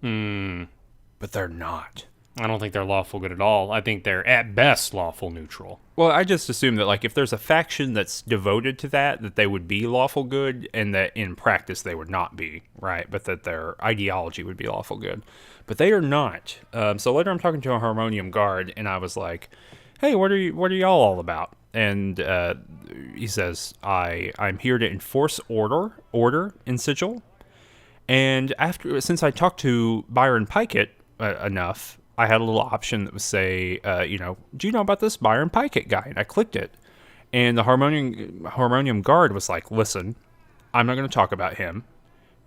Speaker 1: But they're not.
Speaker 2: I don't think they're lawful good at all. I think they're, at best, lawful neutral.
Speaker 1: Well, I just assume that, like, if there's a faction that's devoted to that they would be lawful good, and that in practice they would not be, right? But that their ideology would be lawful good. But they are not. So later I'm talking to a Harmonium guard, and I was like, hey, what are y'all all about? And he says, I'm here to enforce order in Sigil. And since I talked to Byron Pikett enough, I had a little option that would say, do you know about this Byron Pikett guy? And I clicked it. And the Harmonium guard was like, listen, I'm not going to talk about him.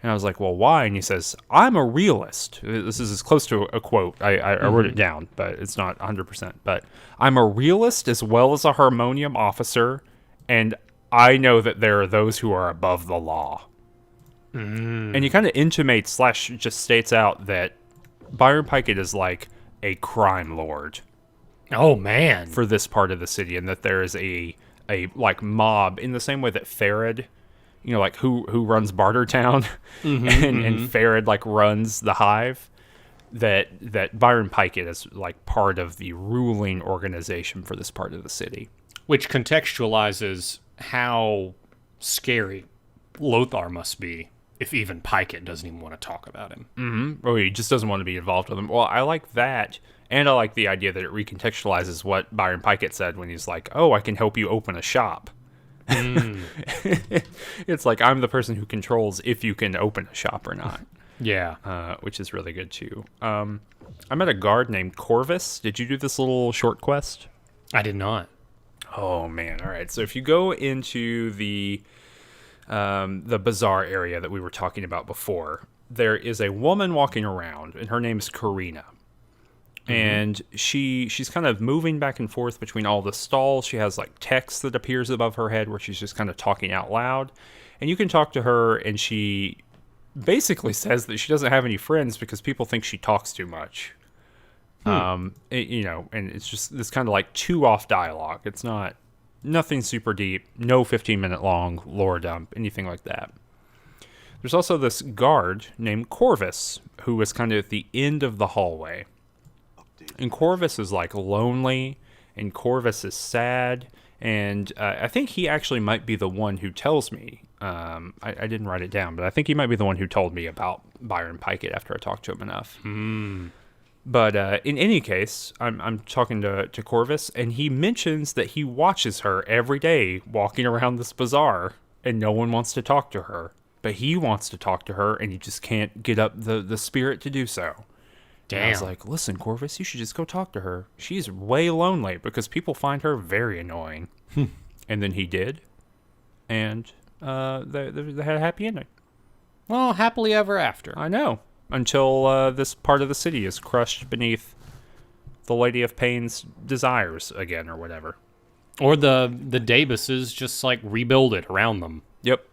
Speaker 1: And I was like, well, why? And he says, I'm a realist. This is as close to a quote. I wrote it down, but it's not 100%. But I'm a realist as well as a Harmonium officer, and I know that there are those who are above the law. And he kind of intimates / just states out that Byron Pikett is like a crime lord.
Speaker 2: Oh, man.
Speaker 1: For this part of the city, and that there is a like mob in the same way that Farad, you know, like who runs Bartertown, and Farad like runs the Hive. that Byron Pikett is like part of the ruling organization for this part of the city.
Speaker 2: Which contextualizes how scary Lothar must be if even Pikett doesn't even want to talk about him.
Speaker 1: Mm-hmm. Or he just doesn't want to be involved with him. Well, I like that. And I like the idea that it recontextualizes what Byron Pikett said when he's like, oh, I can help you open a shop. It's like, I'm the person who controls if you can open a shop or not.
Speaker 2: Yeah.
Speaker 1: Which is really good, too. I met a guard named Corvus. Did you do this little short quest?
Speaker 2: I did not.
Speaker 1: Oh, man. All right. So if you go into the bazaar area that we were talking about before, there is a woman walking around, and her name is Karina. And she's kind of moving back and forth between all the stalls. She has like text that appears above her head where she's just kind of talking out loud. And you can talk to her, and she basically says that she doesn't have any friends because people think she talks too much. And it's just this kind of like off dialogue. It's nothing super deep, no 15-minute long lore dump, anything like that. There's also this guard named Corvus who is kind of at the end of the hallway. And Corvus is like lonely, and Corvus is sad, and I think he actually might be the one who tells me. I didn't write it down, but I think he might be the one who told me about Byron Pikett after I talked to him enough. But in any case, I'm talking to Corvus, and he mentions that he watches her every day walking around this bazaar, and no one wants to talk to her. But he wants to talk to her, and he just can't get up the spirit to do so.
Speaker 2: Damn.
Speaker 1: And I was like, listen, Corvus, you should just go talk to her. She's way lonely because people find her very annoying. And then he did, and they had a happy ending.
Speaker 2: Well, happily ever after.
Speaker 1: I know. Until this part of the city is crushed beneath the Lady of Pain's desires again, or whatever.
Speaker 2: Or the Davises just like rebuild it around them.
Speaker 1: Yep.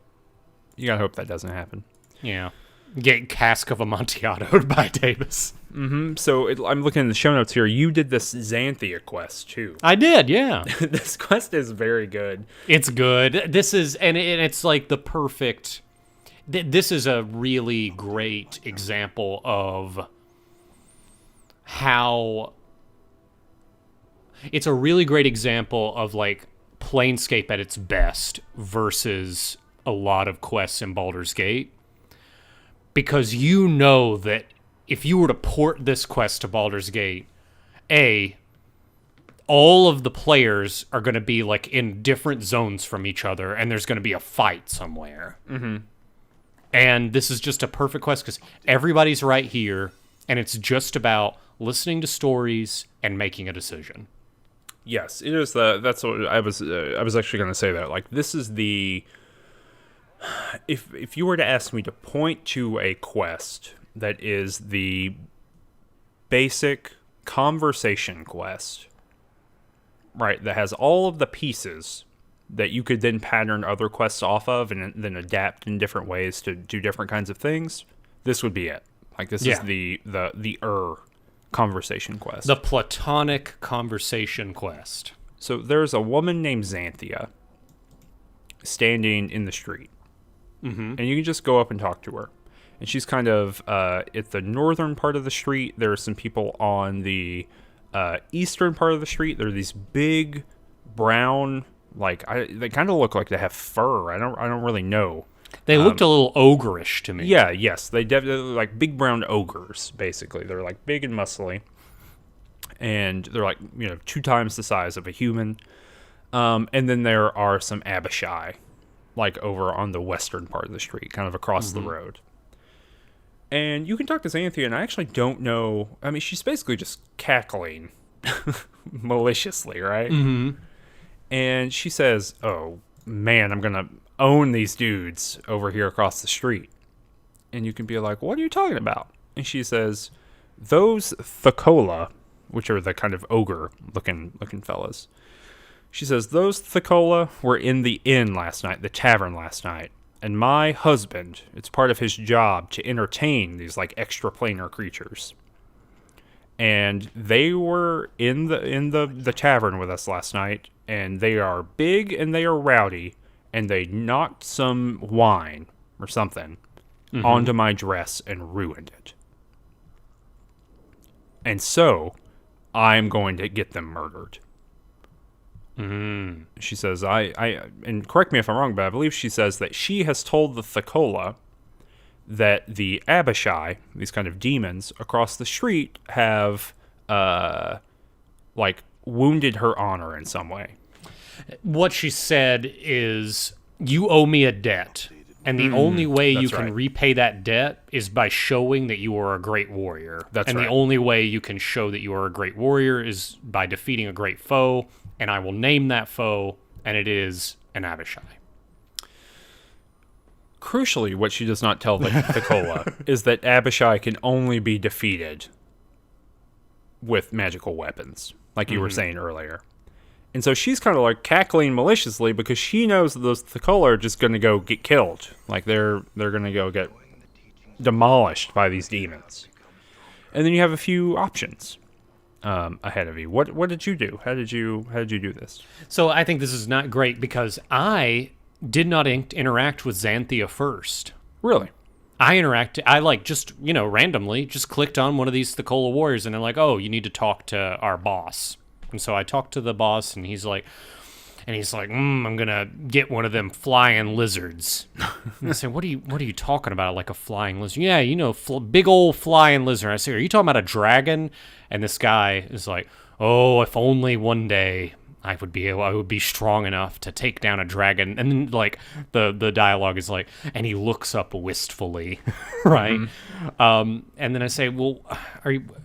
Speaker 1: You gotta hope that doesn't happen.
Speaker 2: Yeah. Get Cask of Amontillado by Davis.
Speaker 1: So I'm looking in the show notes here. You did this Xanthia quest too.
Speaker 2: I did, yeah.
Speaker 1: This quest is very good.
Speaker 2: It's good. This is, and it's like the perfect. This is a really great example of how. It's a really great example of like Planescape at its best versus a lot of quests in Baldur's Gate. Because you know that if you were to port this quest to Baldur's Gate, all of the players are going to be like in different zones from each other, and there's going to be a fight somewhere. And this is just a perfect quest because everybody's right here, and it's just about listening to stories and making a decision.
Speaker 1: Yes, it is. That's what I was actually going to say. That like this is the. If you were to ask me to point to a quest that is the basic conversation quest, right, that has all of the pieces that you could then pattern other quests off of and then adapt in different ways to do different kinds of things, this would be it. Like this is the conversation quest.
Speaker 2: The platonic conversation quest.
Speaker 1: So there's a woman named Xanthia standing in the street. And you can just go up and talk to her. And she's kind of at the northern part of the street. There are some people on the eastern part of the street. There are these big brown, like they kind of look like they have fur. I don't really know.
Speaker 2: They looked a little ogreish to me.
Speaker 1: Yeah, yes, they definitely look like big brown ogres. Basically, they're like big and muscly, and they're like 2 times the size of a human. And then there are some Abishai, like over on the western part of the street, kind of across the road. And you can talk to Xanthia, and I actually don't know. I mean, she's basically just cackling maliciously, right? And she says, "Oh man, I'm gonna own these dudes over here across the street." And you can be like, "What are you talking about?" And she says, "Those Thakola, which are the kind of ogre looking fellas." She says, "Those Thakola were in the inn last night, the tavern last night, and my husband, it's part of his job to entertain these like extraplanar creatures. And they were in the tavern with us last night, and they are big and they are rowdy, and they knocked some wine or something onto my dress and ruined it." And so I'm going to get them murdered.
Speaker 2: Mm.
Speaker 1: She says, and correct me if I'm wrong, but I believe she says that she has told the Thakola that the Abishai, these kind of demons across the street, have, wounded her honor in some way.
Speaker 2: What she said is, you owe me a debt. And the only way you can repay that debt is by showing that you are a great warrior. And the only way you can show that you are a great warrior is by defeating a great foe. And I will name that foe, and it is an Abishai.
Speaker 1: Crucially, what she does not tell the Thakola is that Abishai can only be defeated with magical weapons, like you were saying earlier. And so she's kind of like cackling maliciously because she knows that those Thakola are just going to go get killed. Like they're going to go get demolished by these demons. And then you have a few options ahead of you. What did you do? How did you do this?
Speaker 2: So I think this is not great because I did not interact with Xanthia first.
Speaker 1: Really?
Speaker 2: I just randomly just clicked on one of these Thakola warriors and they're like, oh, you need to talk to our boss. And so I talked to the boss and he's like, I'm going to get one of them flying lizards. And I said, what are you talking about? Like a flying lizard? Yeah, big old flying lizard. I said, are you talking about a dragon? And this guy is like, oh, if only one day I would be strong enough to take down a dragon. And then like the dialogue is like, and he looks up wistfully, right? Mm-hmm. And then I say, well,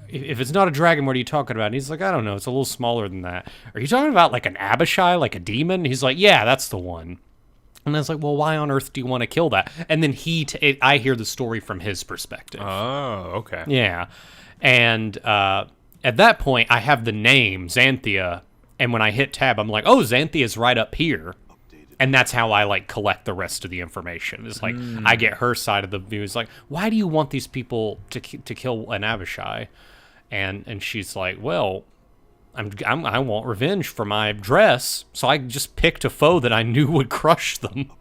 Speaker 2: if it's not a dragon, what are you talking about? And he's like, I don't know, it's a little smaller than that. Are you talking about like an Abishai, like a demon? And he's like, yeah, that's the one. And I was like, well, why on earth do you want to kill that? And then I hear the story from his perspective.
Speaker 1: Oh, okay.
Speaker 2: Yeah. And at that point, I have the name, Xanthia, and when I hit tab, I'm like, oh, Xanthia's right up here. And that's how I, like, collect the rest of the information. It's like, I get her side of the view. It's like, why do you want these people to kill an Abishai? And she's like, well, I want revenge for my dress, so I just picked a foe that I knew would crush them.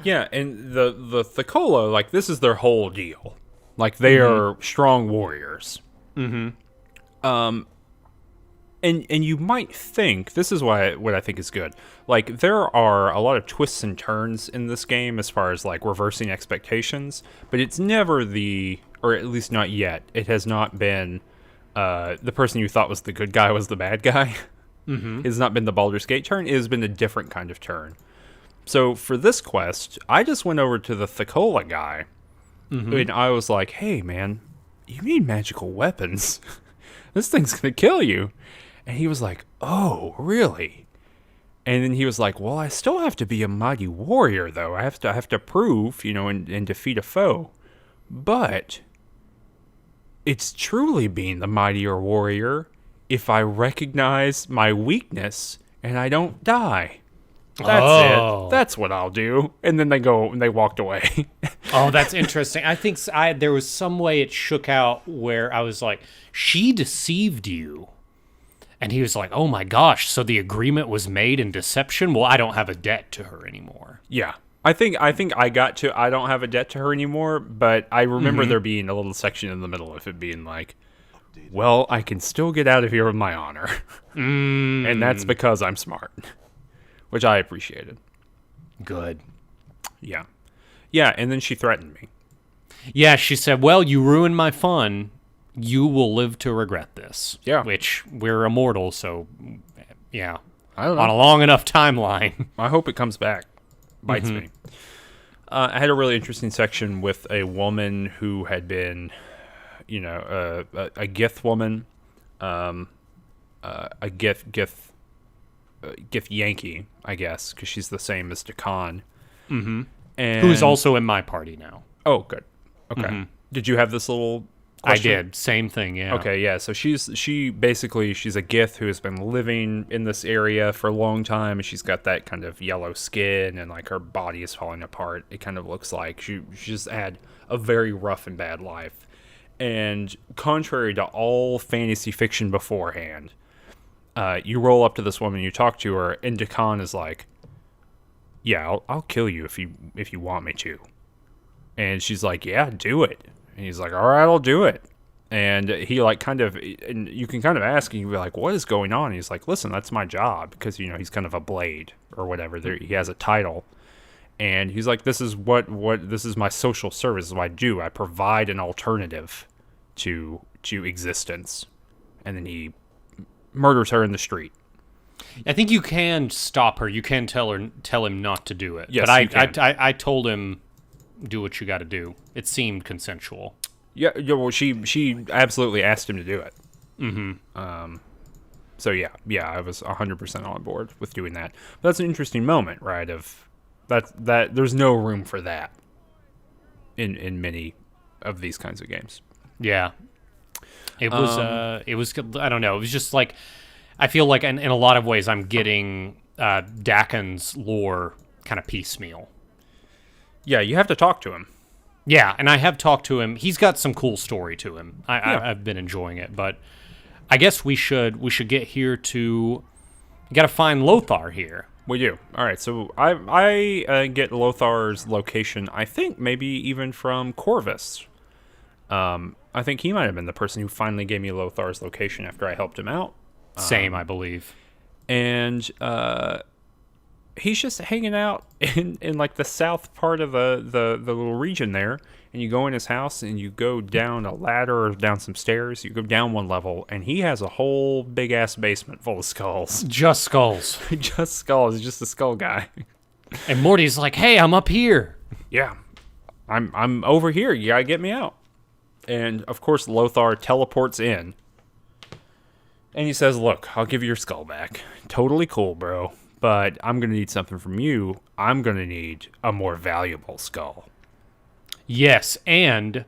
Speaker 1: Yeah, and the Thakola, like, this is their whole deal. Like, they are strong warriors. Mm-hmm. And you might think, this is what I think is good. Like, there are a lot of twists and turns in this game as far as, like, reversing expectations, but it's never or at least not yet, it has not been the person you thought was the good guy was the bad guy. Mm-hmm. It has not been the Baldur's Gate turn. It has been a different kind of turn. So for this quest, I just went over to the Thakola guy, and I was like, hey, man, you need magical weapons. This thing's going to kill you. And he was like, oh, really? And then he was like, well, I still have to be a mighty warrior, though. I have to prove, and defeat a foe. But it's truly being the mightier warrior if I recognize my weakness and I don't die. That's it. That's what I'll do. And then they walked away.
Speaker 2: Oh, that's interesting. I think there was some way it shook out where I was like, she deceived you. And he was like, oh my gosh, so the agreement was made in deception? Well, I don't have a debt to her anymore.
Speaker 1: Yeah. I think I got to I don't have a debt to her anymore, but I remember there being a little section in the middle of it being like, well, I can still get out of here with my honor. And that's because I'm smart. Which I appreciated.
Speaker 2: Good.
Speaker 1: Yeah. Yeah, and then she threatened me.
Speaker 2: Yeah, she said, well, you ruined my fun. You will live to regret this. Yeah. Which, we're immortal, so, yeah.
Speaker 1: I don't know.
Speaker 2: On a long enough timeline.
Speaker 1: I hope it comes back. Bites me. I had a really interesting section with a woman who had been, a Gith woman. A Gith Yankee, I guess, because she's the same as dak'kon. Mm-hmm. And
Speaker 2: who's also in my party now.
Speaker 1: Oh, good. Okay. Mm-hmm. Did you have this little question?
Speaker 2: I did. Same thing, yeah.
Speaker 1: Okay, yeah. So she's a Gith who has been living in this area for a long time, and she's got that kind of yellow skin, and like her body is falling apart. It kind of looks like she just had a very rough and bad life. And contrary to all fantasy fiction beforehand, you roll up to this woman, you talk to her, and dak'kon is like, yeah, I'll kill you if you want me to. And she's like, yeah, do it. And he's like, all right, I'll do it. And he like kind of, and you can kind of ask, and you be like, "What is going on?" And he's like, "Listen, that's my job," because he's kind of a blade or whatever. He has a title, and he's like, "This is what this is my social service. This is what I do. I provide an alternative to existence." And then he murders her in the street.
Speaker 2: I think you can stop her. You can tell him not to do it.
Speaker 1: Yes,
Speaker 2: but I told him, do what you got to do. It seemed consensual.
Speaker 1: Yeah, well, she absolutely asked him to do it. Mm-hmm. So yeah, I was 100% on board with doing that. But that's an interesting moment, right? Of that there's no room for that in many of these kinds of games.
Speaker 2: Yeah, it was. I don't know. It was just like, I feel like in a lot of ways I'm getting dak'kon's lore kind of piecemeal.
Speaker 1: Yeah, you have to talk to him.
Speaker 2: Yeah, and I have talked to him. He's got some cool story to him. I've been enjoying it, but I guess we should get here to. You got to find Lothar here.
Speaker 1: We do. All right, so I get Lothar's location. I think maybe even from Corvus. I think he might have been the person who finally gave me Lothar's location after I helped him out.
Speaker 2: Same, I believe.
Speaker 1: And he's just hanging out in like the south part of the little region there, and you go in his house and you go down a ladder or down some stairs. You go down one level, and he has a whole big ass basement full of skulls.
Speaker 2: Just skulls.
Speaker 1: Just skulls. He's just a skull guy.
Speaker 2: And Morty's like, "Hey, I'm up here."
Speaker 1: Yeah, I'm over here. You gotta get me out. And of course, Lothar teleports in, and he says, "Look, I'll give you your skull back. Totally cool, bro. But I'm going to need something from you. I'm going to need a more valuable skull."
Speaker 2: Yes, and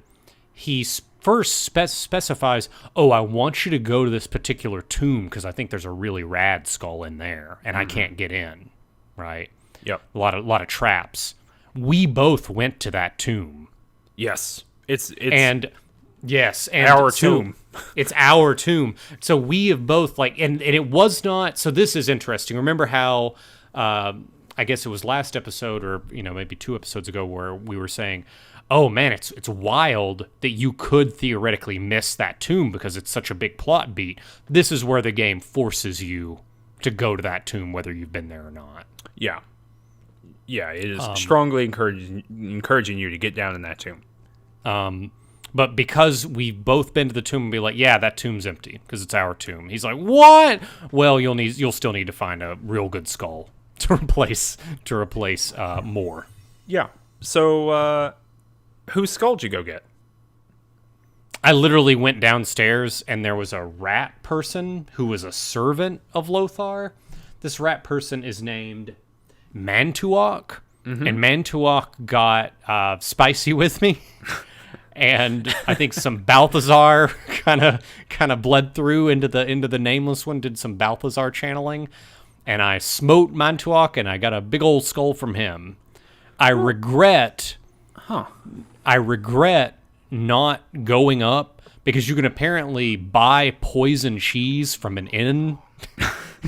Speaker 2: he first specifies, "Oh, I want you to go to this particular tomb because I think there's a really rad skull in there, and I can't get in." Right?
Speaker 1: Yep.
Speaker 2: A lot of traps. We both went to that tomb.
Speaker 1: Yes. It's
Speaker 2: Yes, and
Speaker 1: our tomb.
Speaker 2: It's our tomb. So we have both and it was not. So this is interesting. Remember how I guess it was last episode or maybe 2 episodes ago where we were saying, "Oh man, it's wild that you could theoretically miss that tomb because it's such a big plot beat." This is where the game forces you to go to that tomb whether you've been there or not.
Speaker 1: Yeah. Yeah, it is strongly encouraging you to get down in that tomb.
Speaker 2: But because we've both been to the tomb and be like, "Yeah, that tomb's empty because it's our tomb." He's like, "What?" Well, you'll still need to find a real good skull to replace more.
Speaker 1: Yeah. So whose skull did you go get?
Speaker 2: I literally went downstairs and there was a rat person who was a servant of Lothar. This rat person is named Mantuok, and Mantuok got spicy with me. And I think some Balthazar kind of bled through into the nameless one, did some Balthazar channeling, and I smote Mantuok, and I got a big old skull from him. I regret not going up because you can apparently buy poison cheese from an inn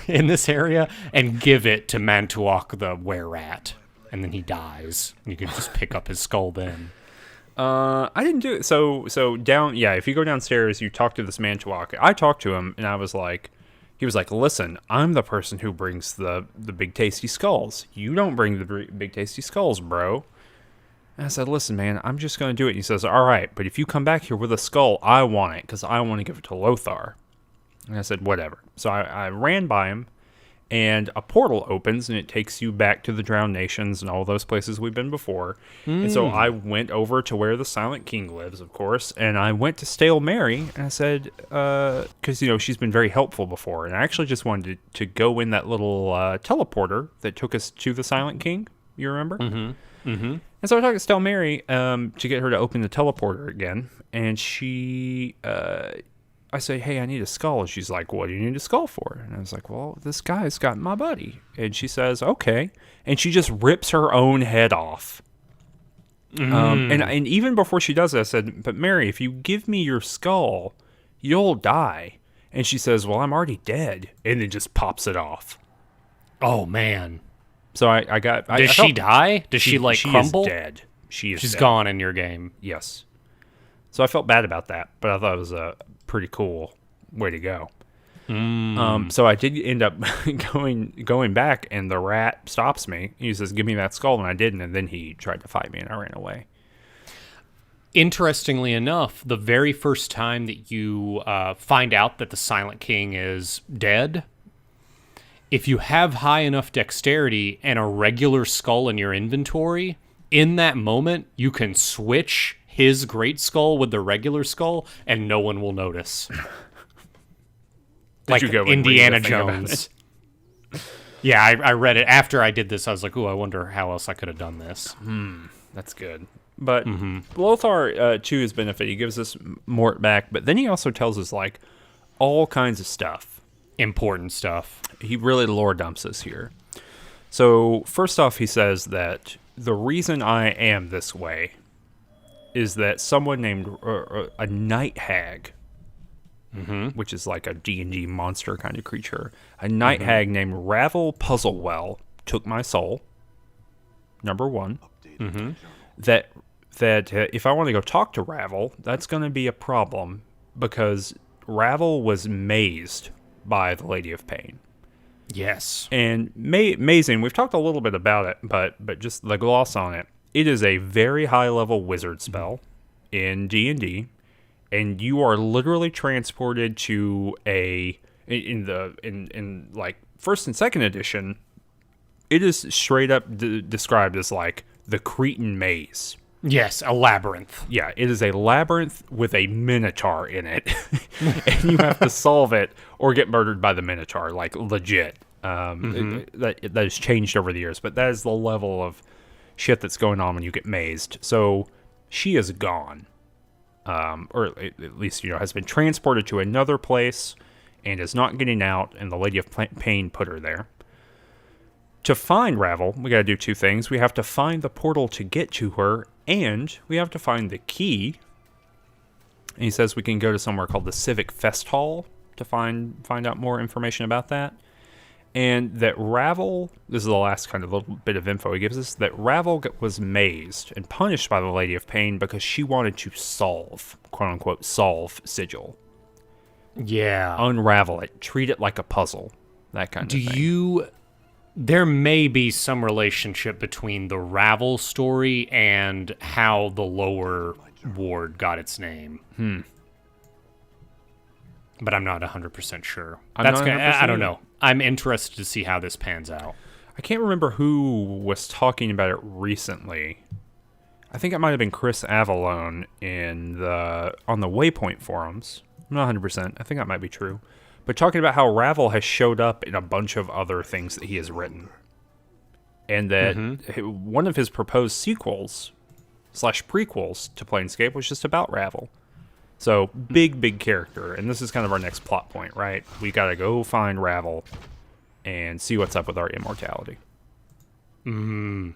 Speaker 2: in this area and give it to Mantuok the were-rat, and then he dies. You can just pick up his skull then.
Speaker 1: I didn't do it. So down, yeah, if you go downstairs, you talk to this Mantuok. I talked to him, and he was like, "Listen, I'm the person who brings the big tasty skulls. You don't bring the big tasty skulls, bro." And I said, "Listen, man, I'm just going to do it." And he says, "All right, but if you come back here with a skull, I want it, because I want to give it to Lothar." And I said, "Whatever." So I ran by him, and a portal opens, and it takes you back to the Drowned Nations and all those places we've been before. And so I went over to where the Silent King lives, of course, and I went to Stale Mary, and I said, because, she's been very helpful before, and I actually just wanted to go in that little teleporter that took us to the Silent King, you remember? Mm-hmm. Mm-hmm. And so I talked to Stale Mary to get her to open the teleporter again, and I say, "Hey, I need a skull." And she's like, "What do you need a skull for?" And I was like, "Well, this guy's got my buddy." And she says, "Okay." And she just rips her own head off. And even before she does that, I said, "But Mary, if you give me your skull, you'll die." And she says, "Well, I'm already dead." And then just pops it off.
Speaker 2: Oh, man.
Speaker 1: So
Speaker 2: Does she die? Does she crumble?
Speaker 1: She is dead. She's
Speaker 2: gone in your game.
Speaker 1: Yes. So I felt bad about that, but I thought it was a pretty cool way to go. So I did end up going back, and the rat stops me. He says, "Give me that skull," and I didn't, and then he tried to fight me, and I ran away.
Speaker 2: Interestingly enough, the very first time that you find out that the Silent King is dead, if you have high enough dexterity and a regular skull in your inventory, in that moment, you can switch his great skull with the regular skull, and no one will notice. Like
Speaker 1: you go and
Speaker 2: Indiana
Speaker 1: read the thing about
Speaker 2: Jones. Yeah, I read it. After I did this, I was like, ooh, I wonder how else I could have done this.
Speaker 1: That's good. But Lothar, to his benefit, he gives us Morte back, but then he also tells us, like, all kinds of stuff.
Speaker 2: Important stuff.
Speaker 1: He really lore dumps us here. So, first off, he says that the reason I am this way is that someone named a night hag, which is like a D&D monster kind of creature, a night hag named Ravel Puzzlewell took my soul, number one. That if I want to go talk to Ravel, that's going to be a problem because Ravel was mazed by the Lady of Pain.
Speaker 2: Yes.
Speaker 1: And mazing, we've talked a little bit about it, but just the gloss on it. It is a very high level wizard spell in D&D, and you are literally transported to in like first and second edition. It is straight up described as like the Cretan maze.
Speaker 2: Yes, a labyrinth.
Speaker 1: Yeah, it is a labyrinth with a minotaur in it, and you have to solve it or get murdered by the minotaur, like legit. That has changed over the years, but that is the level of shit that's going on when you get mazed. So she is gone, or at least has been transported to another place and is not getting out. And the Lady of Pain put her there. To find Ravel, we got to do two things. We have to find the portal to get to her, and we have to find the key. And he says we can go to somewhere called the Civic Fest Hall to find out more information about that. And that Ravel, this is the last kind of little bit of info he gives us, that Ravel was mazed and punished by the Lady of Pain because she wanted to solve, quote-unquote, solve Sigil.
Speaker 2: Yeah.
Speaker 1: Unravel it. Treat it like a puzzle. That kind of thing.
Speaker 2: There may be some relationship between the Ravel story and how the lower ward got its name. But I'm not 100% sure. I don't know. I'm interested to see how this pans out.
Speaker 1: I can't remember who was talking about it recently. I think it might have been Chris Avalone on the Waypoint forums. I'm not 100%. I think that might be true. But talking about how Ravel has showed up in a bunch of other things that he has written. And that one of his proposed sequels / prequels to Planescape was just about Ravel. So, big character. And this is kind of our next plot point, right? We got to go find Ravel and see what's up with our immortality.
Speaker 2: No,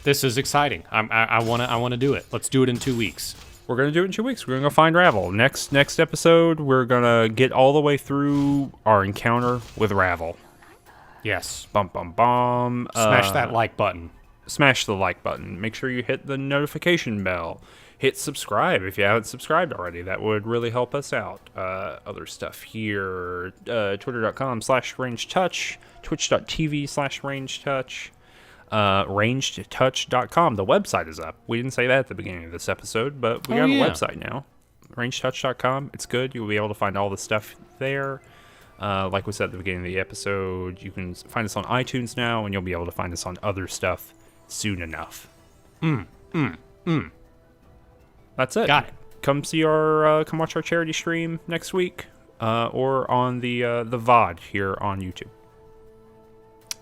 Speaker 2: this is exciting. I want to do it. Let's do it in 2 weeks.
Speaker 1: We're going to do it in 2 weeks. We're going to go find Ravel. Next episode, we're going to get all the way through our encounter with Ravel.
Speaker 2: Yes.
Speaker 1: Bum, bum, bum.
Speaker 2: Smash that like button.
Speaker 1: Smash the like button. Make sure you hit the notification bell. Hit subscribe if you haven't subscribed already. That would really help us out. Other stuff here. Twitter.com/rangedtouch. Twitch.tv/rangedtouch. Rangedtouch.com. The website is up. We didn't say that at the beginning of this episode, but we got a website now. Rangedtouch.com. It's good. You'll be able to find all the stuff there. Like we said at the beginning of the episode, you can find us on iTunes now, and you'll be able to find us on other stuff soon enough. That's it.
Speaker 2: Got it.
Speaker 1: Come watch our charity stream next week, or on the VOD here on YouTube.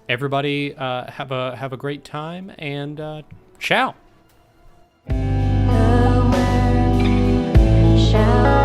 Speaker 2: Everybody, have a great time, and ciao.
Speaker 3: The word shall